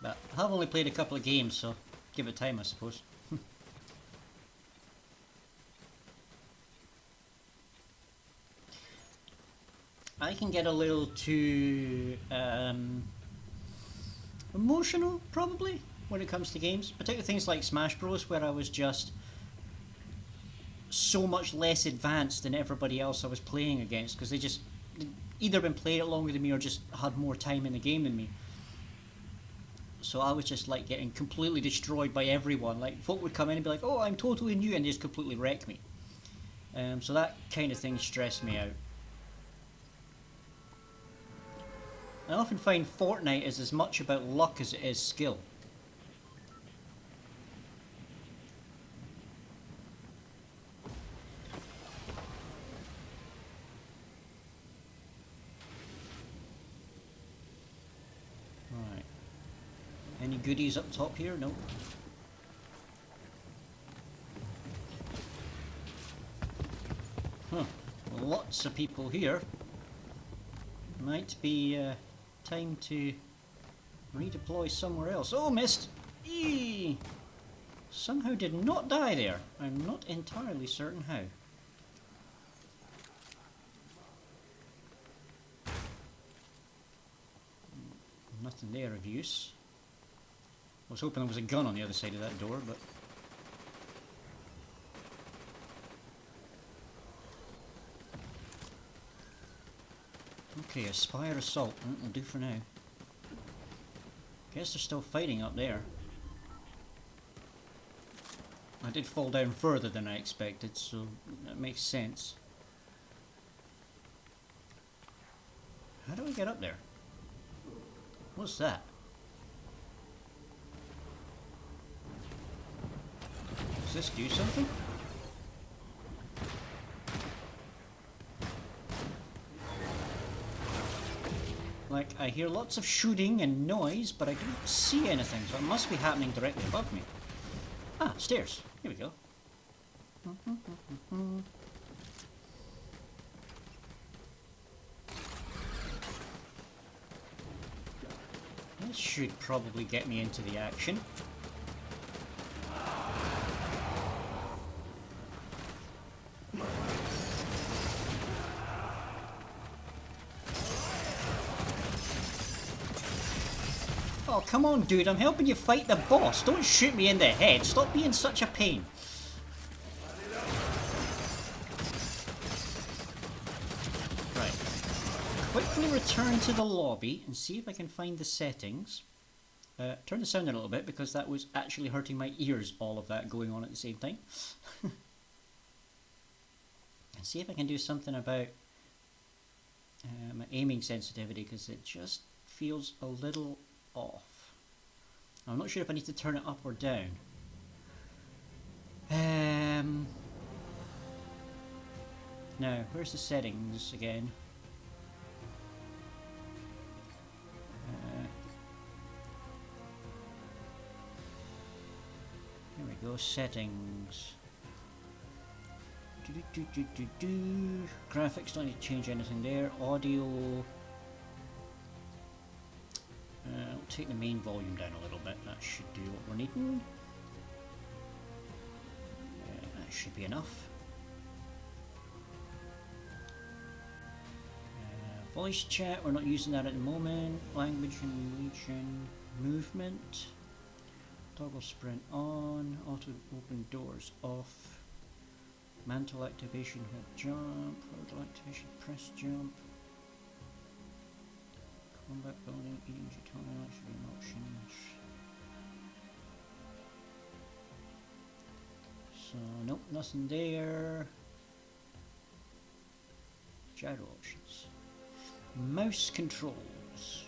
But I've only played a couple of games, so give it time, I suppose. I can get a little too emotional, probably, when it comes to games. Particularly things like Smash Bros, where I was just so much less advanced than everybody else I was playing against, because they'd either been playing it longer than me or just had more time in the game than me. So I was just like getting completely destroyed by everyone. Like, folk would come in and be like, oh, I'm totally new, and just completely wreck me. So that kind of thing stressed me out. I often find Fortnite is as much about luck as it is skill. Right. Any goodies up top here? No. Huh. Lots of people here. Might be time to redeploy somewhere else. Oh, missed! Eee! Somehow did not die there. I'm not entirely certain how. Nothing there of use. I was hoping there was a gun on the other side of that door, but... Okay, Aspire Assault. That'll do for now. Guess they're still fighting up there. I did fall down further than I expected, so that makes sense. How do I get up there? What's that? Does this do something? Like, I hear lots of shooting and noise, but I don't see anything, so it must be happening directly above me. Ah, stairs. Here we go. This should probably get me into the action. Oh, come on, dude, I'm helping you fight the boss. Don't shoot me in the head. Stop being such a pain. Right. Quickly return to the lobby and see if I can find the settings. Turn the sound down a little bit because that was actually hurting my ears, all of that going on at the same time. And see if I can do something about my aiming sensitivity, because it just feels a little off. I'm not sure if I need to turn it up or down. Now, where's the settings again? Here we go, settings. Graphics, don't need to change anything there. Audio. I'll take the main volume down a little bit. That should do what we're needing. That should be enough. Voice chat, we're not using that at the moment. Language and region. Movement. Toggle sprint on. Auto open doors off. Mantle activation, hold jump. Portal activation, press jump. Combat building, eating tutorials, options. So, nope, nothing there. Gyro options. Mouse controls.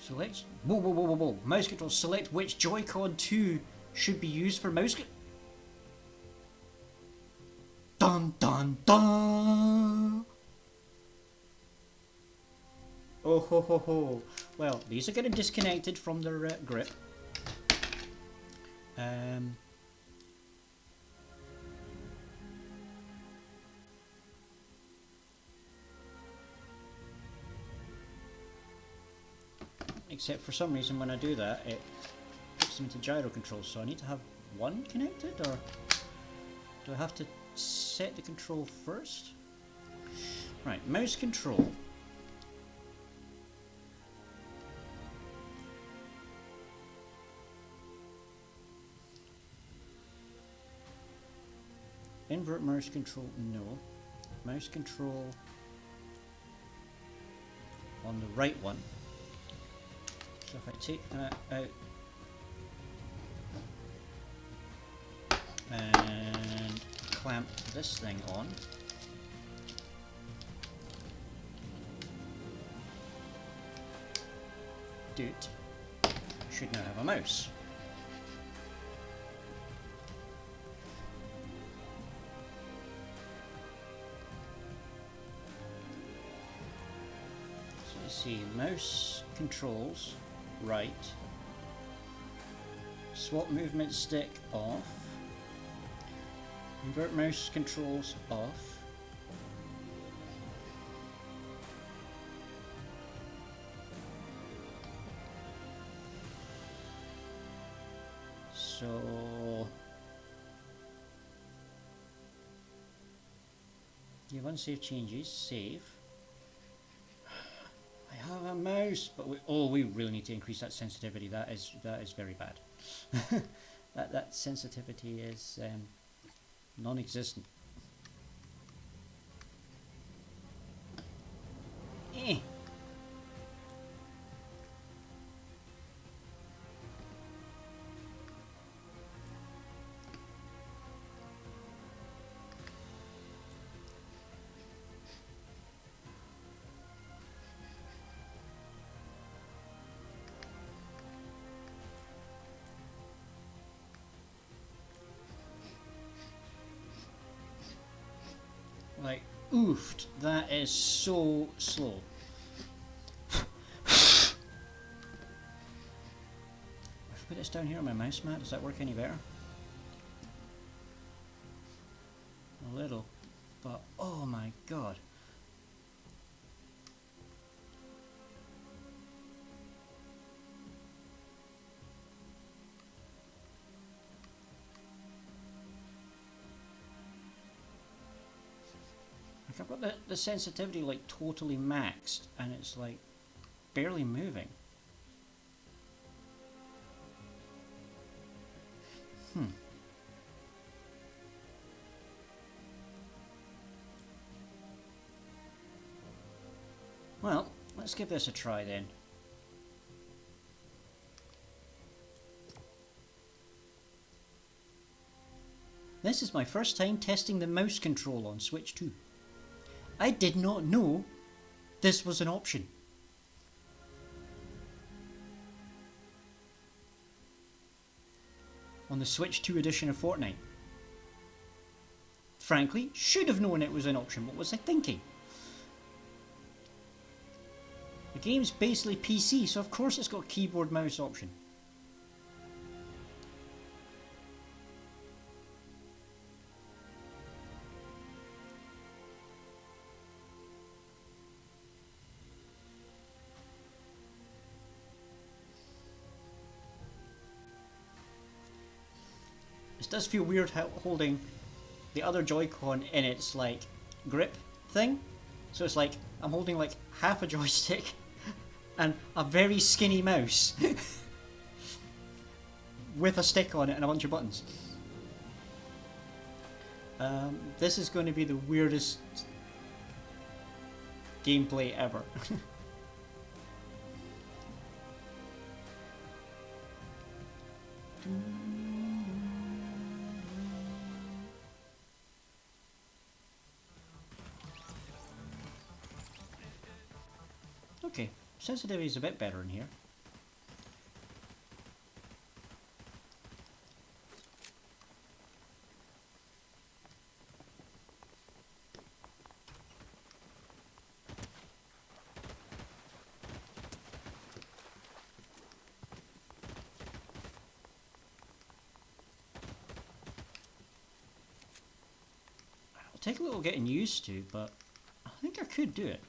Select. Whoa, whoa, whoa, whoa, whoa. Mouse controls. Select which Joy-Con 2 should be used for mouse. Dun dun dun! Oh ho ho ho. Well, these are getting disconnected from their grip. Except for some reason when I do that, it puts them into gyro controls. So I need to have one connected, or do I have to set the control first? Right, mouse control. Invert mouse control, no. Mouse control on the right one. So if I take that out and clamp this thing on, dude, should now have a mouse. So let's see, mouse controls, right. Swap movement stick off. Invert mouse controls off. So you have unsaved changes, save. I have a mouse, but we really need to increase that sensitivity. That is very bad. that sensitivity is non-existent. Eh. Like, oofed, that is so slow. If I put this down here on my mouse mat, does that work any better? A little, but oh my god. I've got the sensitivity like totally maxed and it's like barely moving. Well, let's give this a try then. This is my first time testing the mouse control on Switch 2. I did not know this was an option. On the Switch 2 edition of Fortnite. Frankly, should have known it was an option. What was I thinking? The game's basically PC, so of course it's got a keyboard mouse option. It does feel weird holding the other Joy-Con in its like grip thing. So it's like I'm holding like half a joystick and a very skinny mouse with a stick on it and a bunch of buttons. This is going to be the weirdest gameplay ever. Okay, sensitivity is a bit better in here. It'll take a little getting used to, but I think I could do it.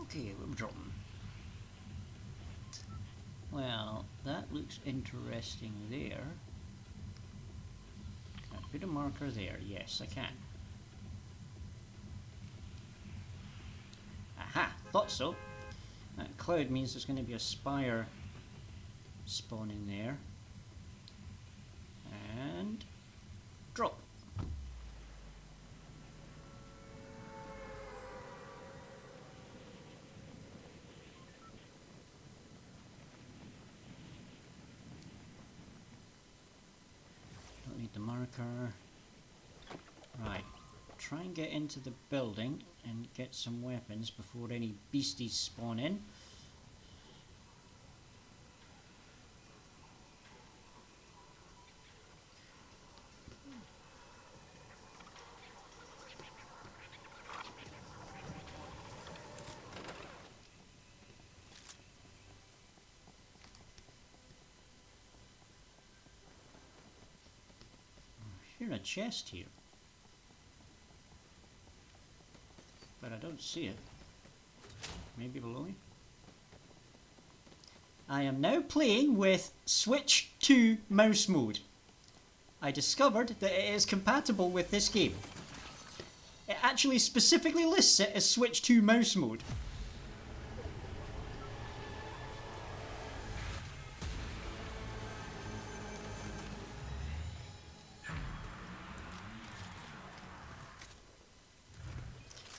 Okay, what are we dropping? Well, that looks interesting there. Can I put a marker there? Yes, I can. Aha! Thought so. That cloud means there's going to be a spire spawning there. And drop. Don't need the marker. Right. Try and get into the building and get some weapons before any beasties spawn in. I hear a chest here, but I don't see it. Maybe below me? I am now playing with Switch 2 mouse mode. I discovered that it is compatible with this game. It actually specifically lists it as Switch 2 mouse mode.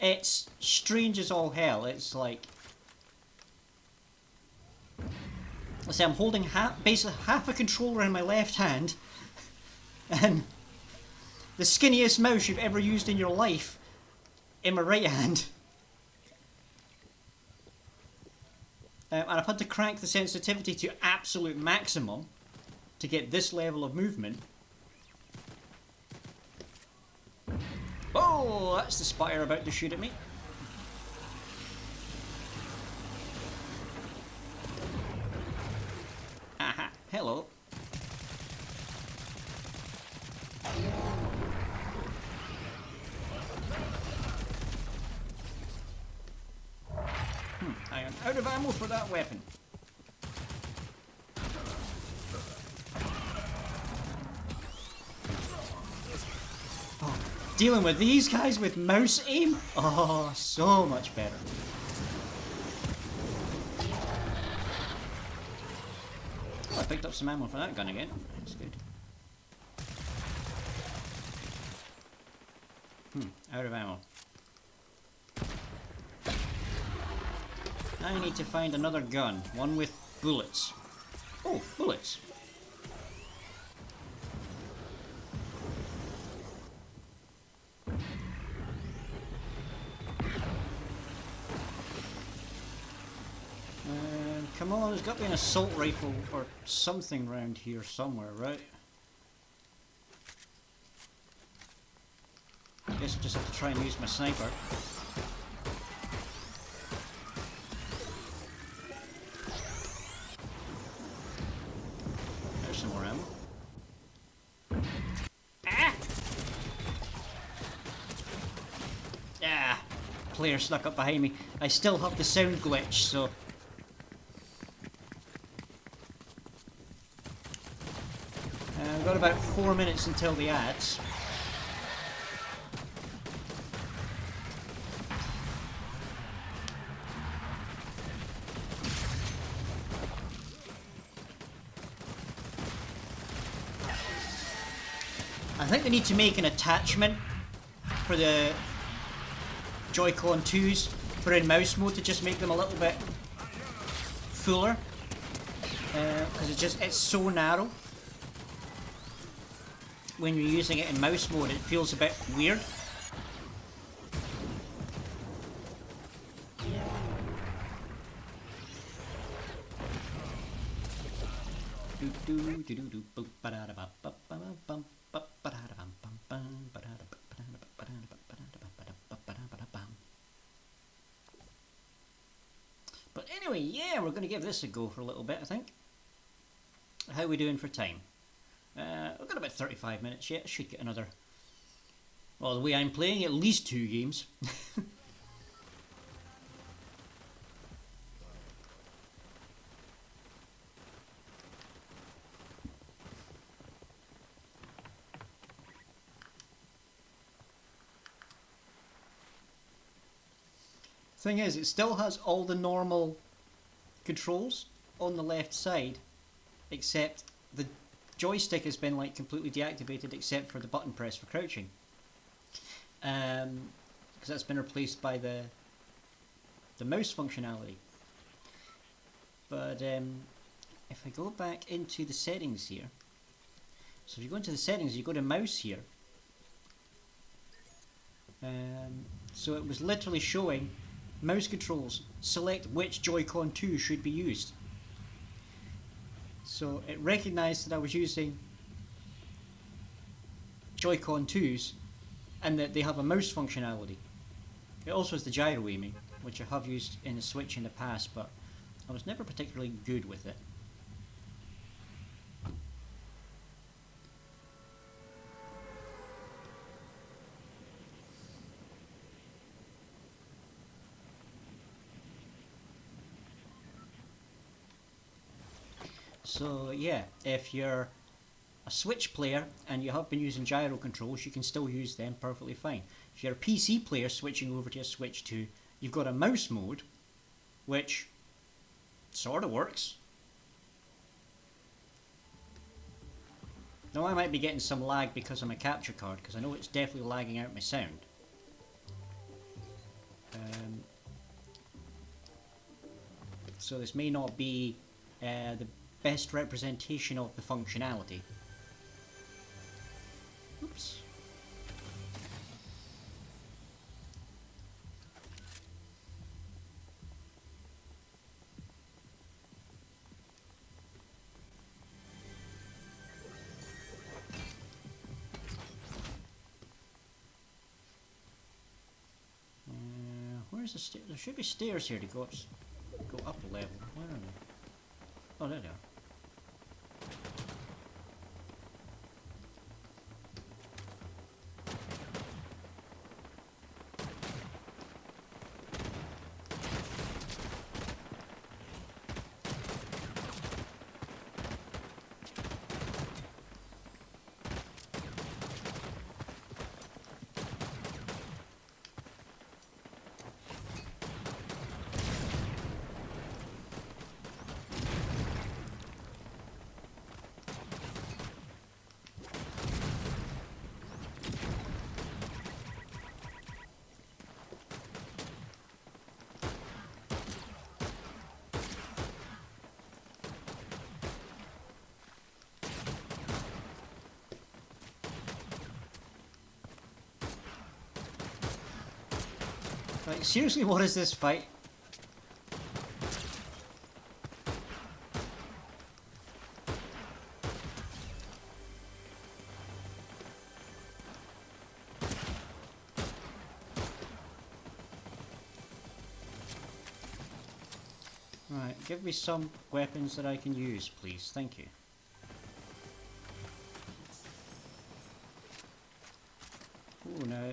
It's strange as all hell. It's like, let's say I'm holding basically half a controller in my left hand and the skinniest mouse you've ever used in your life in my right hand. And I've had to crank the sensitivity to absolute maximum to get this level of movement. Oh, that's the spire about to shoot at me. Aha, hello. I am out of ammo for that weapon. Oh, dealing with these guys with mouse aim? Oh, so much better. Oh, I picked up some ammo for that gun again. That's good. Out of ammo. I need to find another gun. One with bullets. Oh, bullets. Come on, there's got to be an assault rifle or something around here somewhere, right? I guess I just have to try and use my sniper. There's some more ammo. Ah! Ah! Player snuck up behind me. I still have the sound glitch, so... I've got about 4 minutes until the ads. I think they need to make an attachment for the Joy-Con 2s for in mouse mode to just make them a little bit fuller, because it's so narrow. When you're using it in mouse mode, it feels a bit weird. But anyway, yeah, we're going to give this a go for a little bit, I think. How are we doing for time? We've got about 35 minutes yet. Should get another... Well, the way I'm playing, at least 2 games. Thing is, it still has all the normal controls on the left side, except the joystick has been like completely deactivated except for the button press for crouching, because that's been replaced by the mouse functionality. But if I go back into the settings here, so if you go into the settings, you go to mouse here. So it was literally showing mouse controls, select which Joy-Con 2 should be used. So it recognised that I was using Joy-Con 2s and that they have a mouse functionality. It also has the gyro aiming, which I have used in the Switch in the past, but I was never particularly good with it. So yeah, if you're a Switch player and you have been using gyro controls, you can still use them perfectly fine. If you're a PC player switching over to a Switch 2, you've got a mouse mode, which sort of works. Now I might be getting some lag because of my capture card, because I know it's definitely lagging out my sound. So this may not be the best representation of the functionality. Oops. Where's the stairs? There should be stairs here to go up a level. Where are they? Oh, there they are. Like, seriously, what is this fight? Right, give me some weapons that I can use, please. Thank you. Oh, now,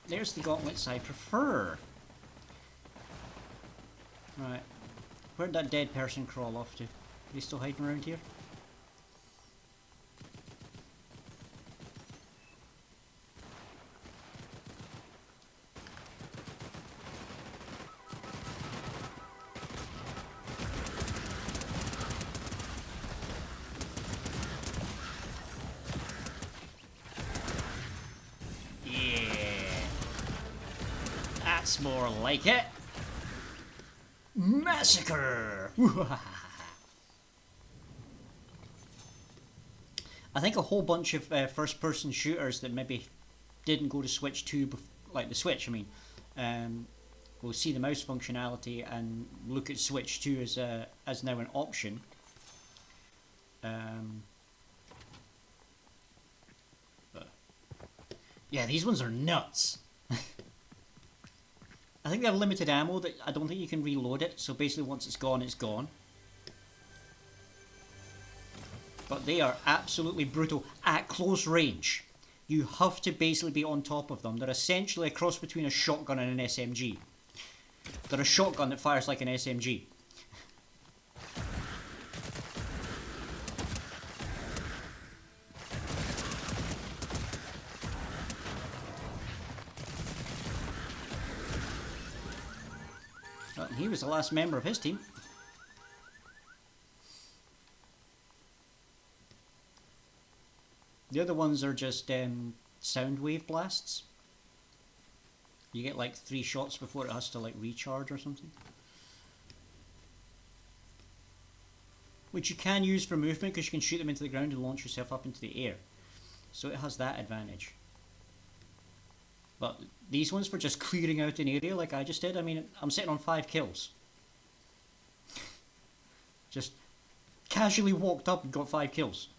there's the gauntlets I prefer. Right, where'd that dead person crawl off to? Are they still hiding around here? Yeah. That's more like it. Massacre! I think a whole bunch of first-person shooters that maybe didn't go to Switch 2, like the Switch, I mean, will see the mouse functionality and look at Switch 2 as now an option. But yeah, these ones are nuts. I think they have limited ammo that I don't think you can reload it, so basically once it's gone, it's gone. But they are absolutely brutal at close range. You have to basically be on top of them. They're essentially a cross between a shotgun and an SMG. They're a shotgun that fires like an SMG. Well, he was the last member of his team. The other ones are just sound wave blasts. You get like 3 shots before it has to like recharge or something. Which you can use for movement because you can shoot them into the ground and launch yourself up into the air. So it has that advantage. But these ones for just clearing out an area like I just did, I mean, I'm sitting on 5 kills. Just casually walked up and got 5 kills.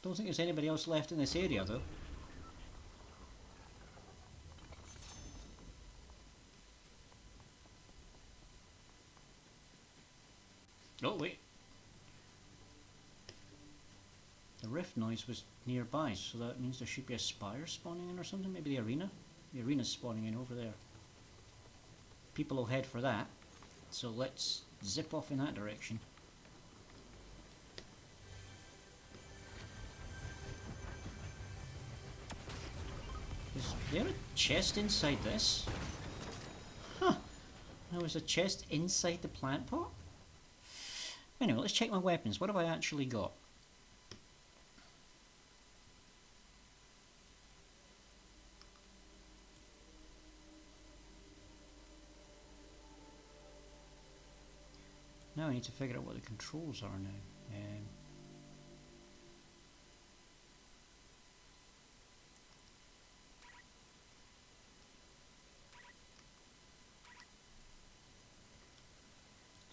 Don't think there's anybody else left in this area though. Oh wait. The rift noise was nearby, so that means there should be a spire spawning in or something. Maybe the arena? The arena's spawning in over there. People will head for that. So let's zip off in that direction. Is there a chest inside this? Huh. There was a chest inside the plant pot? Anyway, let's check my weapons. What have I actually got? Now I need to figure out what the controls are now.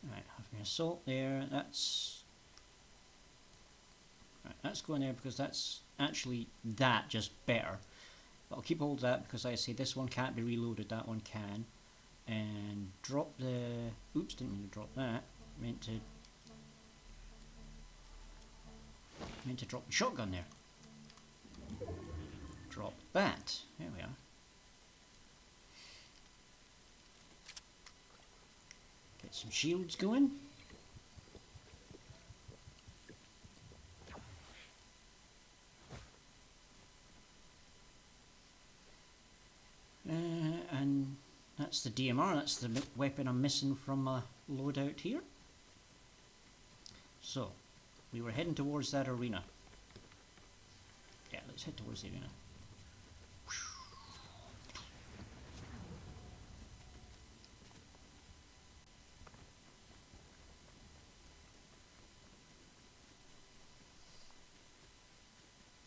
Right, having assault there. That's right, that's going there because that's actually that just better. But I'll keep hold of that because like I say this one can't be reloaded. That one can. And drop the. Oops, didn't mean to drop that. Meant to drop the shotgun there. Drop that. There we are. Get some shields going. And that's the DMR. That's the weapon I'm missing from my loadout here. So, we were heading towards that arena. Yeah, let's head towards the arena.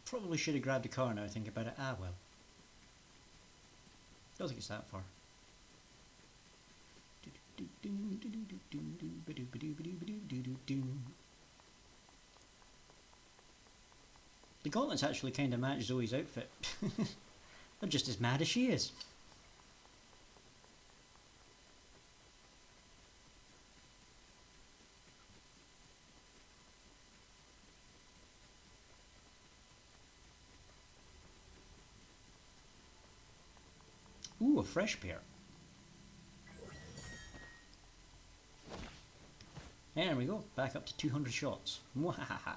Probably should have grabbed a car now, think about it. Ah well. Don't think it's that far. The gauntlets actually kind of match Zoe's outfit. They're just as mad as she is. Ooh, a fresh pair. There we go, back up to 200 shots. Mwahaha.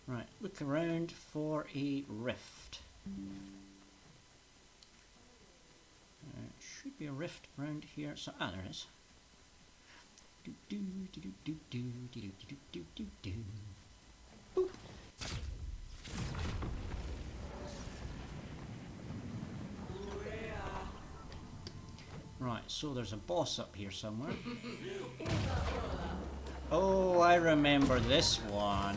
Right, look around for a rift. Should Should be a rift around here. So, there it is. Do do do do do do do do do do do. Boop. Right, so there's a boss up here somewhere. Oh, I remember this one.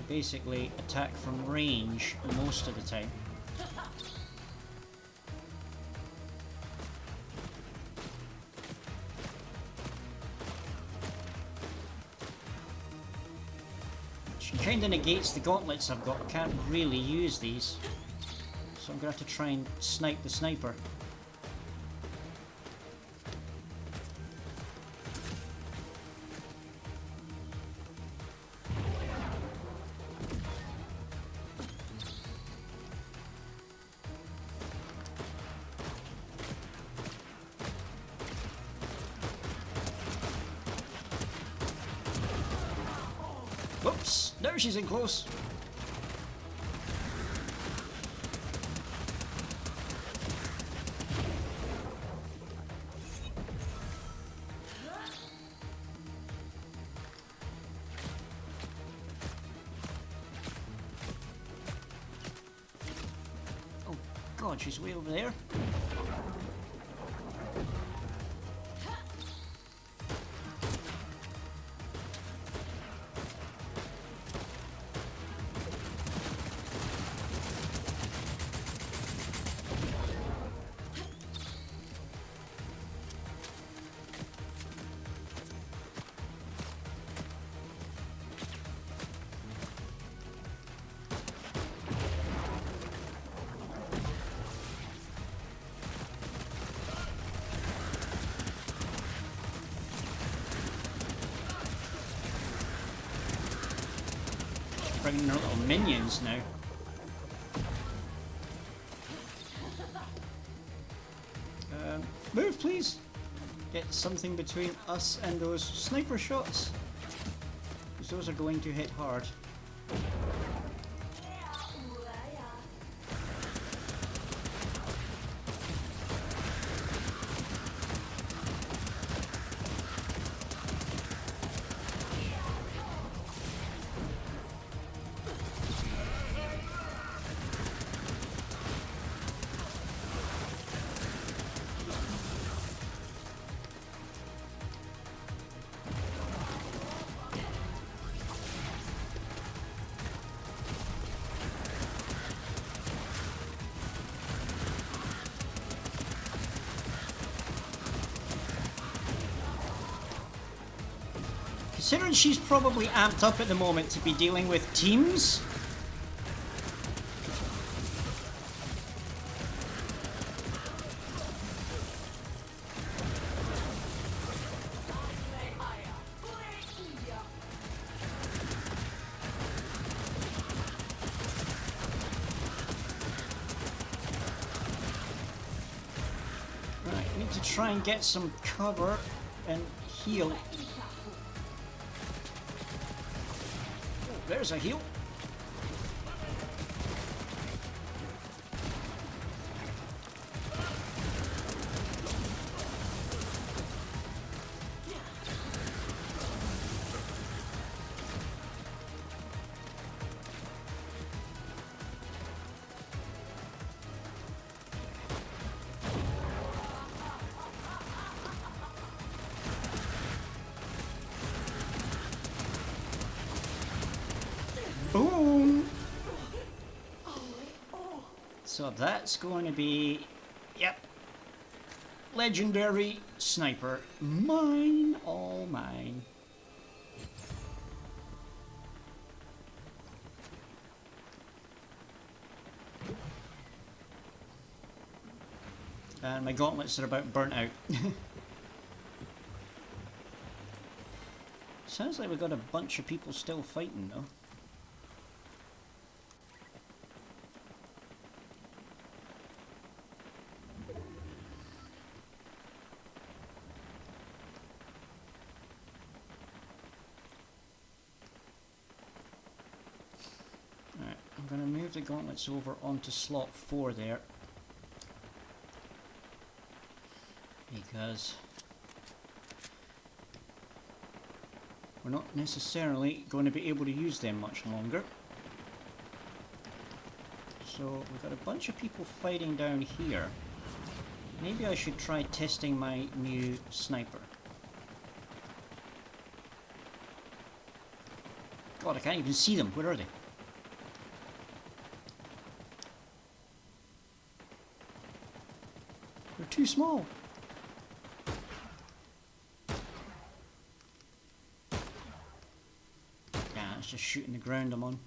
They basically attack from range most of the time. Kinda negates the gauntlets I've got. I can't really use these. So I'm gonna have to try and snipe the sniper. Whoops! Now she's in close. Oh god, she's way over there. Bringing their little minions now. Move, please! Get something between us and those sniper shots. Because those are going to hit hard. Considering she's probably amped up at the moment to be dealing with teams. Right, need to try and get some cover and heal. There's a heal. Boom! So that's going to be, yep, legendary sniper. Mine, all mine. And my gauntlets are about burnt out. Sounds like we've got a bunch of people still fighting though. move the gauntlets over onto slot 4 there. Because we're not necessarily going to be able to use them much longer. So we've got a bunch of people fighting down here. Maybe I should try testing my new sniper. God, I can't even see them. Where are they? They're too small. Yeah, it's just shooting the ground I'm on.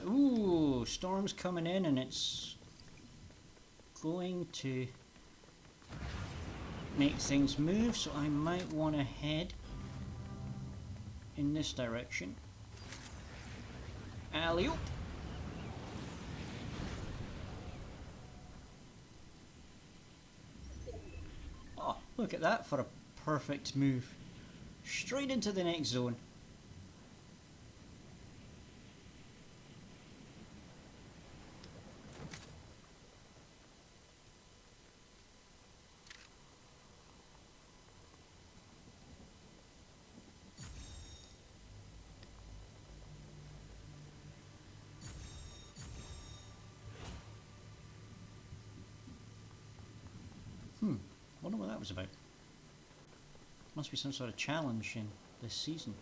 Ooh, storm's coming in and it's going to make things move, so I might want to head in this direction. Alley-oop! Oh, look at that for a perfect move. Straight into the next zone. Wonder what that was about. Must be some sort of challenge in this season.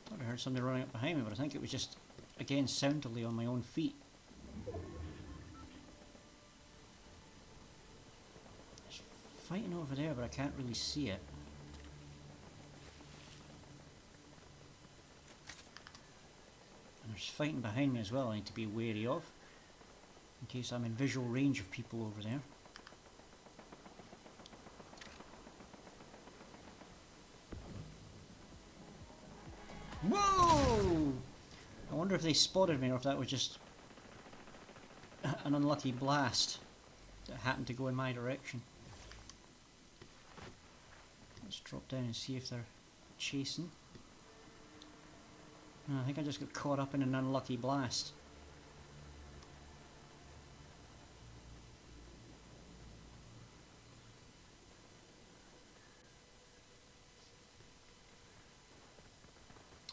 Thought I heard somebody running up behind me, but I think it was just, again, soundily on my own feet. There's fighting over there, but I can't really see it. There's fighting behind me as well I need to be wary of, in case I'm in visual range of people over there. Whoa! I wonder if they spotted me or if that was just an unlucky blast that happened to go in my direction. Let's drop down and see if they're chasing. No, I think I just got caught up in an unlucky blast.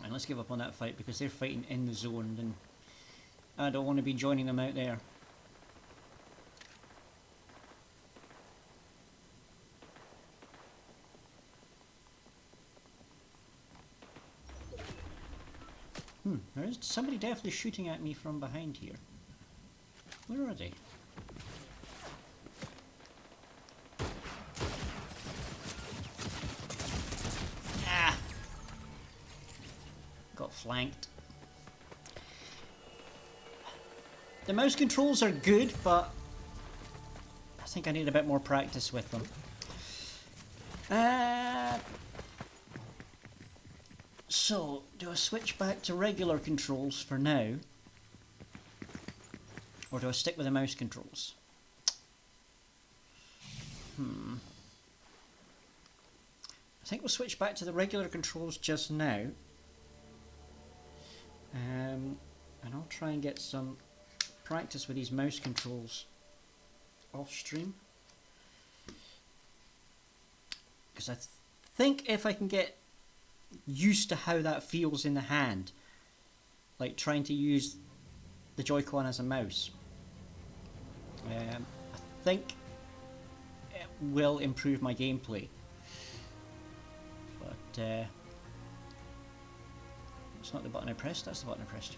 And let's give up on that fight because they're fighting in the zone and I don't want to be joining them out there. There is somebody definitely shooting at me from behind here. Where are they? Ah! Got flanked. The mouse controls are good, but I think I need a bit more practice with them. So, do I switch back to regular controls for now? Or do I stick with the mouse controls? I think we'll switch back to the regular controls just now. And I'll try and get some practice with these mouse controls off stream. Because I think if I can get used to how that feels in the hand, like trying to use the Joy-Con as a mouse, I think it will improve my gameplay. But it's not the button I pressed, that's the button I pressed.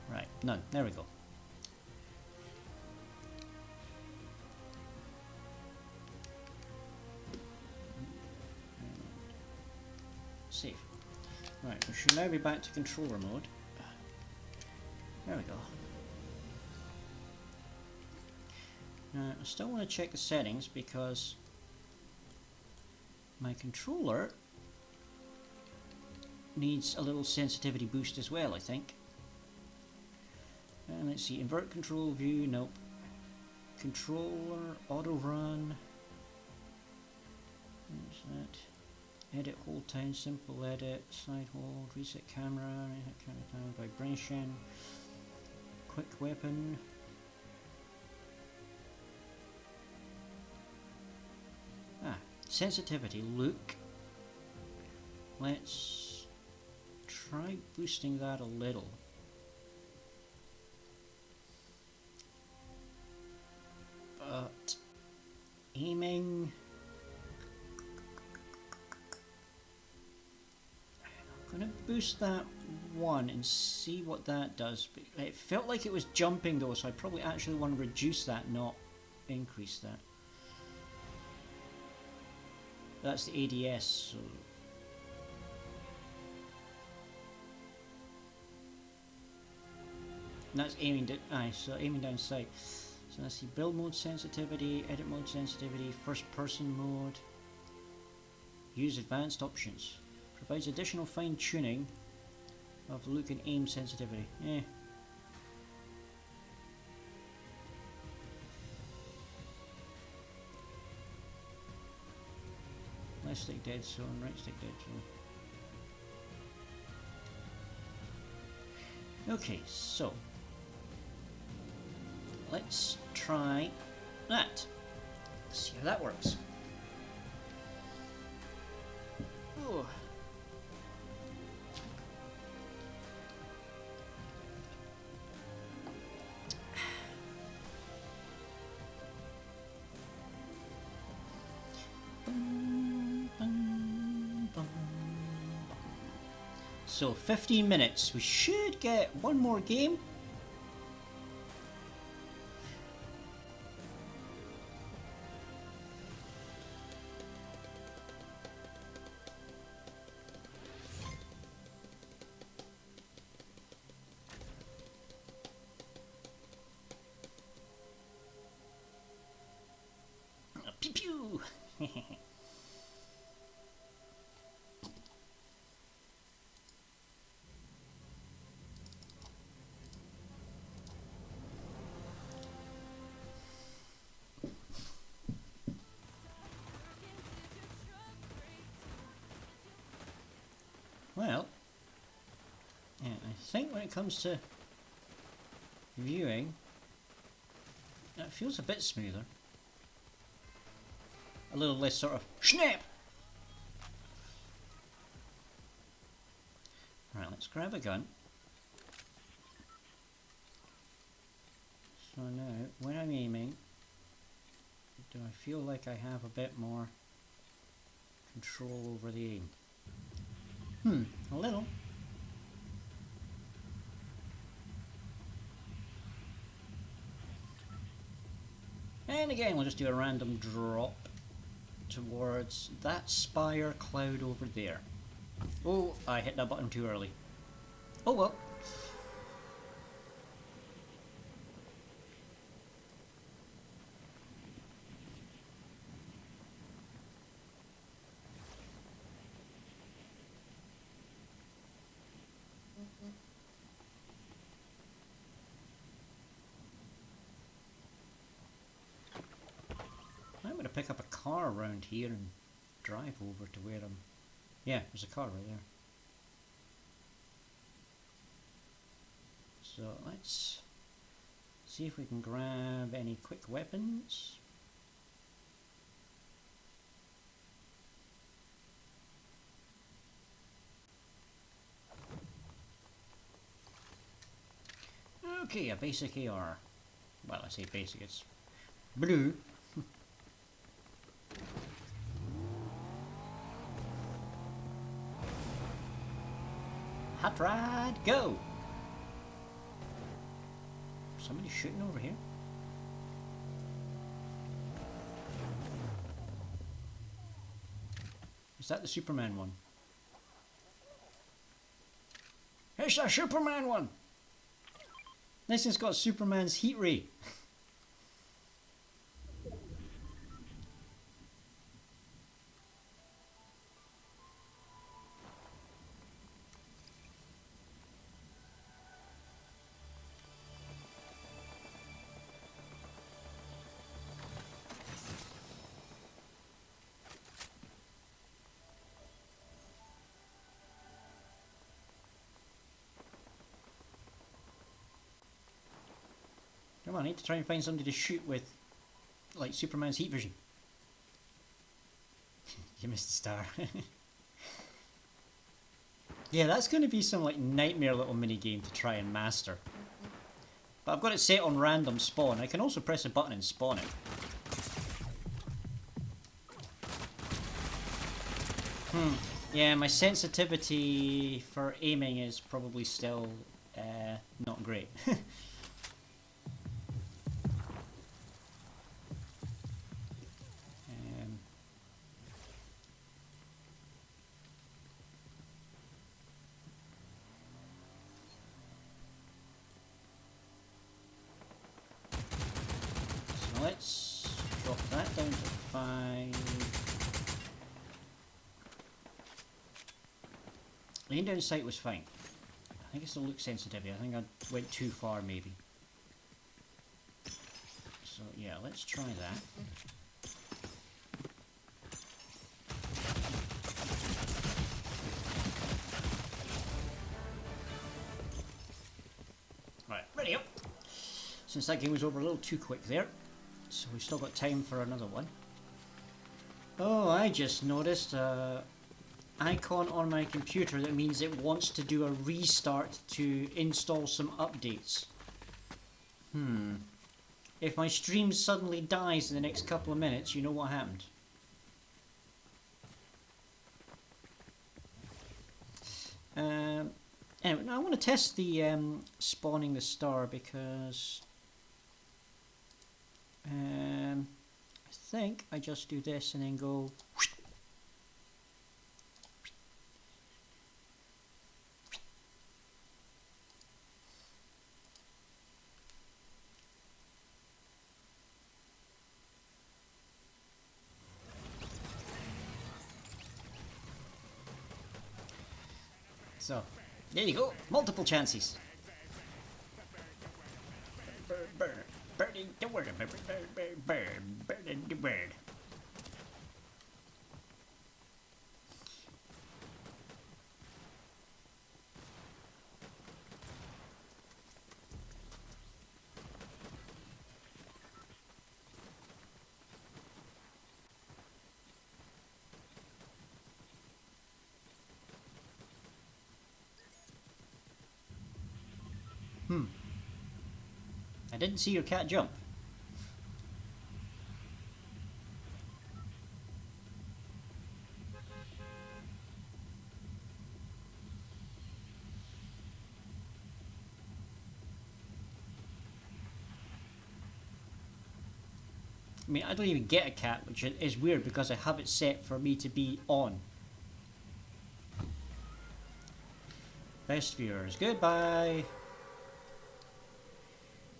Right, none, there we go. Save. Right, we should now be back to controller mode. There we go. Now, I still want to check the settings because my controller needs a little sensitivity boost as well, I think. And let's see, invert control view, nope. Controller, auto run. What's that? Edit hold time, simple edit, slide hold, reset camera, camera time, vibration, quick weapon. Sensitivity, look. Let's try boosting that a little. But aiming, I'm gonna boost that one and see what that does. But it felt like it was jumping though, so I probably actually want to reduce that, not increase that. That's the ADS, so and that's aiming down. So aiming down sight. So let's see, build mode sensitivity, edit mode sensitivity, first person mode. Use advanced options. Provides additional fine tuning of look and aim sensitivity. Left stick dead zone, right stick dead zone. Okay, so let's try that. See how that works. Ooh. So 15 minutes. We should get one more game. Pew pew. Well, yeah, I think when it comes to viewing, it feels a bit smoother. A little less sort of snap. Right, let's grab a gun. So now, when I'm aiming, do I feel like I have a bit more control over the aim? A little. And again, we'll just do a random drop towards that spire cloud over there. Oh, I hit that button too early. Oh well. I'm going to pick up a car around here and drive over to where I'm... Yeah, there's a car right there. So let's see if we can grab any quick weapons. Okay, a basic AR. Well, I say basic, it's blue. Hot rod, go! Somebody shooting over here? Is that the Superman one? It's the Superman one! This thing's got Superman's heat ray. Come on, I need to try and find somebody to shoot with, like, Superman's heat vision. You missed a star. Yeah, that's going to be some, like, nightmare little mini game to try and master. But I've got it set on random spawn. I can also press a button and spawn it. Yeah, my sensitivity for aiming is probably still not great. So let's drop that down to 5. Laying down sight was fine. I think it's the look sensitivity. I think I went too far maybe. So yeah, let's try that. Right, ready up. Since that game was over a little too quick there, so we've still got time for another one. Oh, I just noticed icon on my computer that means it wants to do a restart to install some updates. If my stream suddenly dies in the next couple of minutes, you know what happened. Anyway, now I want to test the spawning the star because I think I just do this and then go. So, there you go. Multiple chances. Birding the word. Birding the word. I didn't see your cat jump. I mean, I don't even get a cat, which is weird because I have it set for me to be on. Best viewers, goodbye.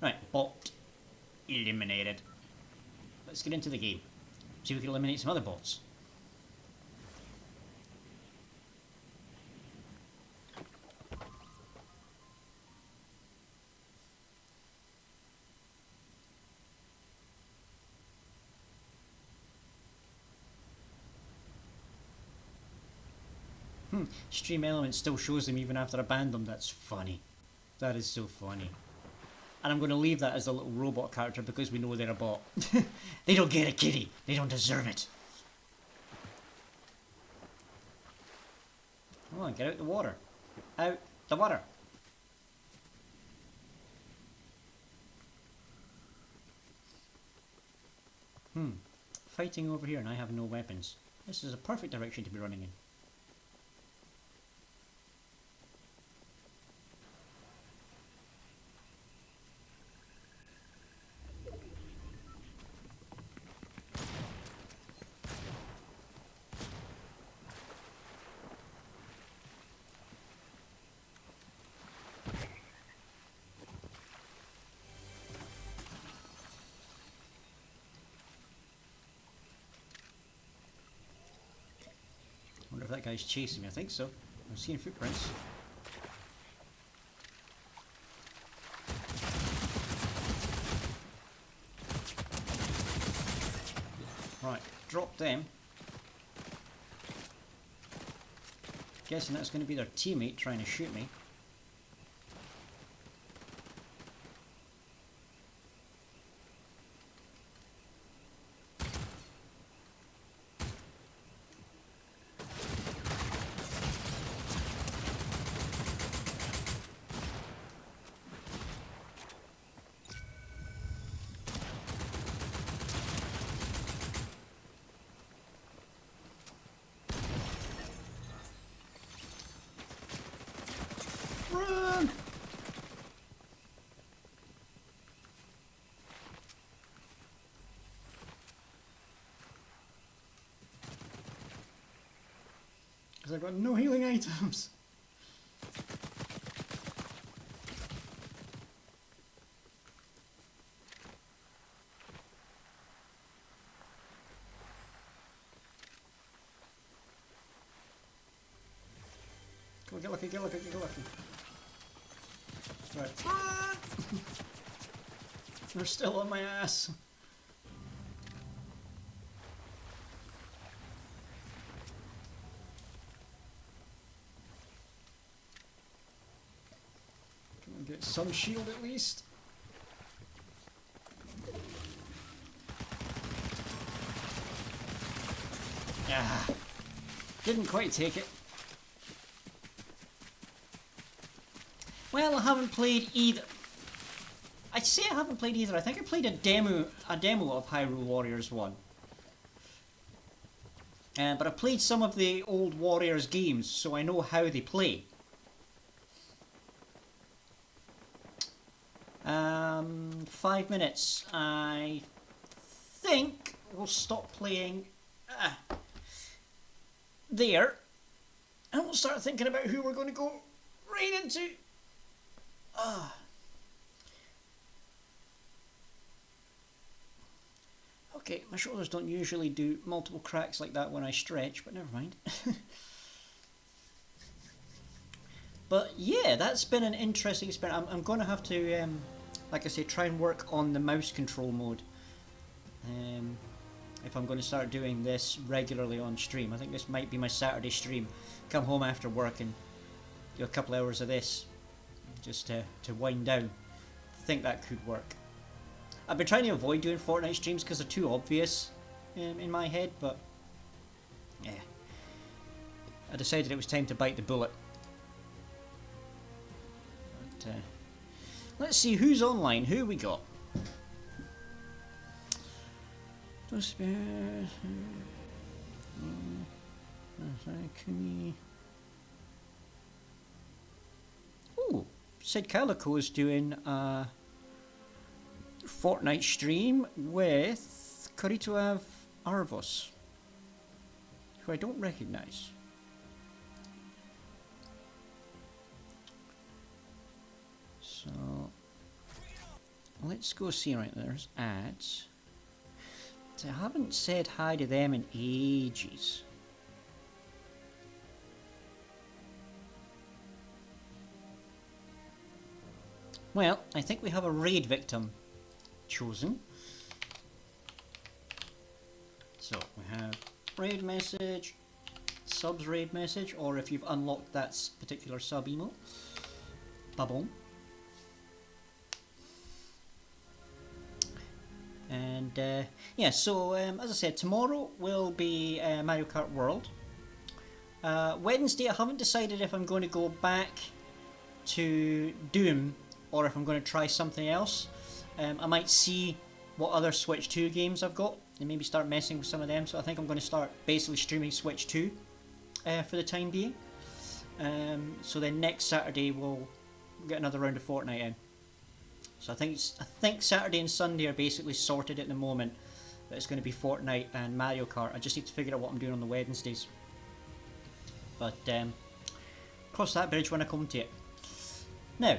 Right, bot eliminated. Let's get into the game. See if we can eliminate some other bots. Stream Element still shows them even after I banned them. That's funny. That is so funny. And I'm going to leave that as a little robot character because we know they're a bot. They don't get it, kitty. They don't deserve it. Come on, get out the water. Out the water. Fighting over here and I have no weapons. This is a perfect direction to be running in. wonder if that guy's chasing me. I think so. I'm seeing footprints. Right, drop them. Guessing that's going to be their teammate trying to shoot me. Run! Because I've got no healing items. Come on, get lucky, get lucky, get lucky. Right. They're still on my ass. Come on, get some shield at least. Ah, didn't quite take it. Well, I haven't played either. I'd say I haven't played either. I think I played a demo of Hyrule Warriors 1. But I played some of the old Warriors games, so I know how they play. 5 minutes. I think we'll stop playing there, and we'll start thinking about who we're going to go right into. Okay, my shoulders don't usually do multiple cracks like that when I stretch, but never mind. But yeah, that's been an interesting experience. I'm going to have to, like I say, try and work on the mouse control mode. If I'm going to start doing this regularly on stream. I think this might be my Saturday stream. Come home after work and do a couple hours of this. Just to wind down. I think that could work. I've been trying to avoid doing Fortnite streams because they're too obvious in my head, but yeah. I decided it was time to bite the bullet. But, let's see who's online. Who we got? Ooh, Sid Calico is doing a Fortnite stream with Karituav Arvos, who I don't recognise. So let's go see. Right, there's ads. I haven't said hi to them in ages. Well, I think we have a raid victim chosen. So we have raid message, subs raid message, or if you've unlocked that particular sub emote, ba-boom. And yeah, so as I said, tomorrow will be Mario Kart World. Wednesday, I haven't decided if I'm going to go back to Doom or if I'm going to try something else. I might see what other Switch 2 games I've got and maybe start messing with some of them. So I think I'm going to start basically streaming Switch 2 for the time being. So then next Saturday we'll get another round of Fortnite in. So I think Saturday and Sunday are basically sorted at the moment. But it's going to be Fortnite and Mario Kart. I just need to figure out what I'm doing on the Wednesdays. But cross that bridge when I come to it. Now,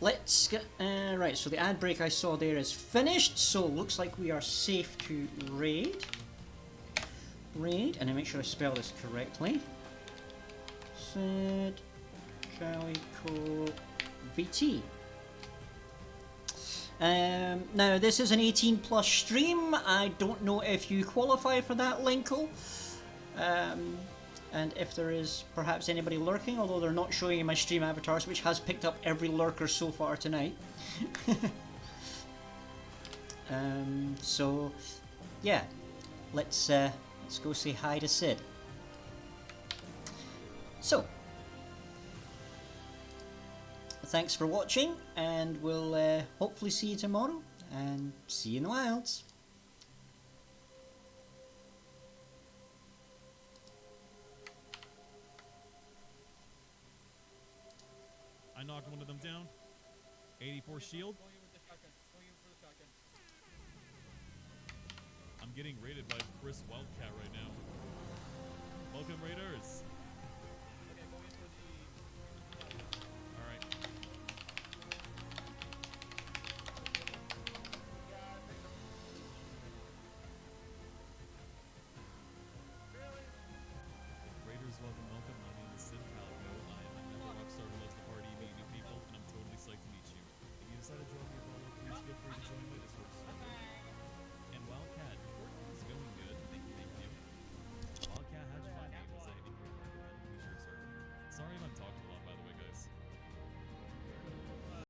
let's get right. So the ad break I saw there is finished. So looks like we are safe to raid. Raid, and I make sure I spell this correctly. Sid Calico VT. Now this is an 18 plus stream. I don't know if you qualify for that, Linkle. And if there is perhaps anybody lurking, although they're not showing you my stream avatars, which has picked up every lurker so far tonight. So yeah, let's go say hi to Sid. So thanks for watching, and we'll hopefully see you tomorrow, and see you in the wilds. I knocked one of them down. 84 shield. I'm getting raided by Chris Wildcat right now.